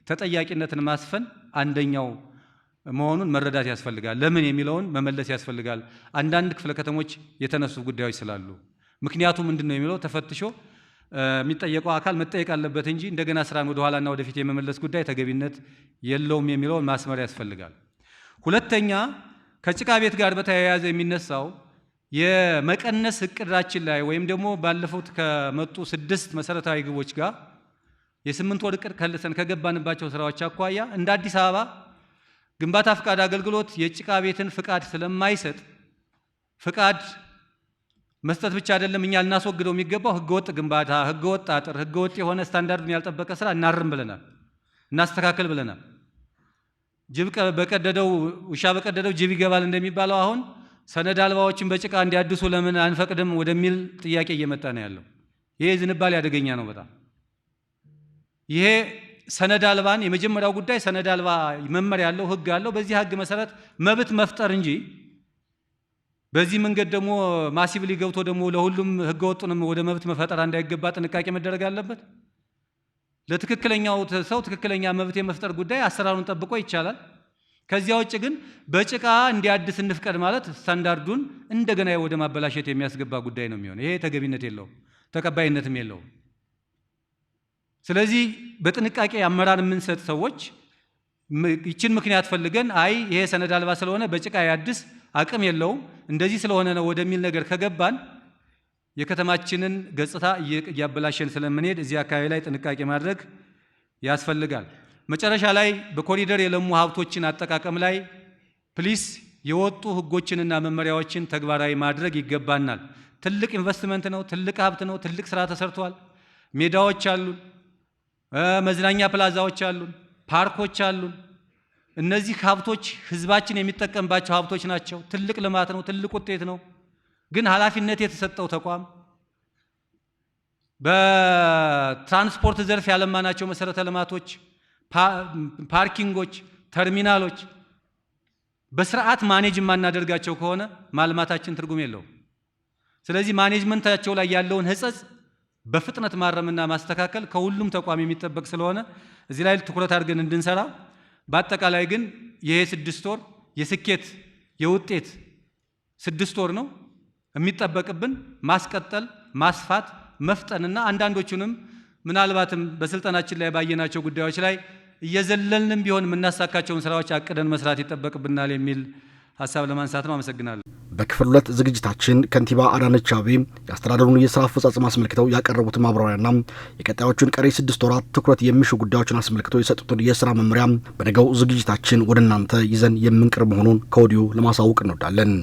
ተጠያቂነትን ማስፈን አንደኛው መሆኑን መረዳት ያስፈልጋል። ለምን የሚለውን መመለስ ያስፈልጋል። አንዳንድ ክፍለ ከተሞች የተነሱ ጉዳዮች ስላሉ ምክንያቱ ምንድነው የሚለው ተፈትሾ የሚጠየቀው አካል መጠየቅ አለበት እንጂ እንደገና ስራን ወደ ኋላና ወደፊት የመመለስ ጉዳይ ተገቢነት የለውም የሚለውን ማስመር ያስፈልጋል። ሁለተኛ ከጭቃ ቤት ጋር በተያያዘ የሚነሳው የመቀነስ እቅዳችን ላይ ወይም ደግሞ ባለፉት ከመጡ 6 መሰረታዊ ግቦች ጋር የ8 ወር እቅድ ከልሰን ከገባንባቸው ስራዎች አኳያ እንደ አዲስ አበባ ግንባታ ፍቃድ አገልግሎት የጭቃ ቤትን ፍቃድ ስለማይሰጥ ፍቃድ መስጠት ብቻ አይደለም እኛ ልናስወግደው የሚገባው ህገወጥ ግንባታ፣ ህገወጥ አጥር፣ ህገወጥ የሆነ ስታንዳርዱን ያልጠበቀ ስራ እናርም ብለናል፣ እናስተካክል ብለናል። ውሻ በቀደደው ጅብ ይገባል እንደሚባለው አሁን ሰነድ አልባዎችን በጭቃ እንዲያድሱ ለምን አንፈቅድም ወደሚል ጥያቄ እየመጣ ነው ያለው። ይሄ ዝንባሌ አደገኛ ነው በጣም። ይሄ ሰነድ አልባን የመጀመሪያው ጉዳይ ሰነድ አልባ መመሪያ ያለው ህግ አለው። በዚህ ህግ መሰረት መብት መፍጠር እንጂ በዚህ መንገድ ደግሞ ማሲብሊ ገብቶ ደግሞ ለሁሉም ህገ ወጡንም ወደ መብት መፈጠር እንዳይገባ ጥንቃቄ መደረግ አለበት። ለትክክለኛው ሰው ትክክለኛ መብት የመፍጠር ጉዳይ አሰራሩን ጠብቆ ይቻላል። ከዚያ ውጭ ግን በጭቃ እንዲያድስ እንፍቀድ ማለት ስታንዳርዱን እንደገና ወደ ማበላሸት የሚያስገባ ጉዳይ ነው የሚሆነው። ይሄ ተገቢነት የለውም፣ ተቀባይነትም የለውም። ስለዚህ በጥንቃቄ አመራር የምንሰጥ ሰዎች ይችን ምክንያት ፈልገን አይ ይሄ ሰነድ አልባ ስለሆነ በጭቃ ያድስ አቅም የለውም እንደዚህ ስለሆነ ነው ወደሚል ነገር ከገባን የከተማችንን ገጽታ እያበላሸን ስለምንሄድ እዚህ አካባቢ ላይ ጥንቃቄ ማድረግ ያስፈልጋል። መጨረሻ ላይ በኮሪደር የለሙ ሀብቶችን አጠቃቀም ላይ ፕሊስ የወጡ ህጎችንና መመሪያዎችን ተግባራዊ ማድረግ ይገባናል። ትልቅ ኢንቨስትመንት ነው፣ ትልቅ ሀብት ነው፣ ትልቅ ስራ ተሰርቷል። ሜዳዎች አሉን፣ መዝናኛ ፕላዛዎች አሉን፣ ፓርኮች አሉን። እነዚህ ሀብቶች ህዝባችን የሚጠቀምባቸው ሀብቶች ናቸው። ትልቅ ልማት ነው፣ ትልቅ ውጤት ነው። ግን ኃላፊነት የተሰጠው ተቋም በትራንስፖርት ዘርፍ ያለማናቸው መሰረተ ልማቶች፣ ፓርኪንጎች፣ ተርሚናሎች በስርዓት ማኔጅ የማናደርጋቸው ከሆነ ማልማታችን ትርጉም የለውም። ስለዚህ ማኔጅመንታቸው ላይ ያለውን ህጸጽ በፍጥነት ማረምና ማስተካከል ከሁሉም ተቋም የሚጠበቅ ስለሆነ እዚህ ላይ ትኩረት አድርገን እንድንሰራ፣ በአጠቃላይ ግን ይሄ 6 ወር የስኬት የውጤት 6 ወር ነው የሚጠበቅብን። ማስቀጠል፣ ማስፋት፣ መፍጠንና አንዳንዶቹንም ምናልባትም በስልጠናችን ላይ ባየናቸው ጉዳዮች ላይ እየዘለልንም ቢሆን የምናሳካቸውን ስራዎች አቅደን መስራት ይጠበቅብናል የሚል ሀሳብ ለማንሳት ነው። አመሰግናለሁ። በክፍል 2 ዝግጅታችን ከንቲባ አዳነች አቤቤ የአስተዳደሩን የስራ አፈጻጸም አስመልክተው ያቀረቡት ማብራሪያና የቀጣዮቹን ቀሪ 6 ወራት ትኩረት የሚሹ ጉዳዮችን አስመልክተው የሰጡትን የስራ መመሪያ በነገው ዝግጅታችን ወደ እናንተ ይዘን የምንቀርብ መሆኑን ከወዲሁ ለማሳወቅ እንወዳለን።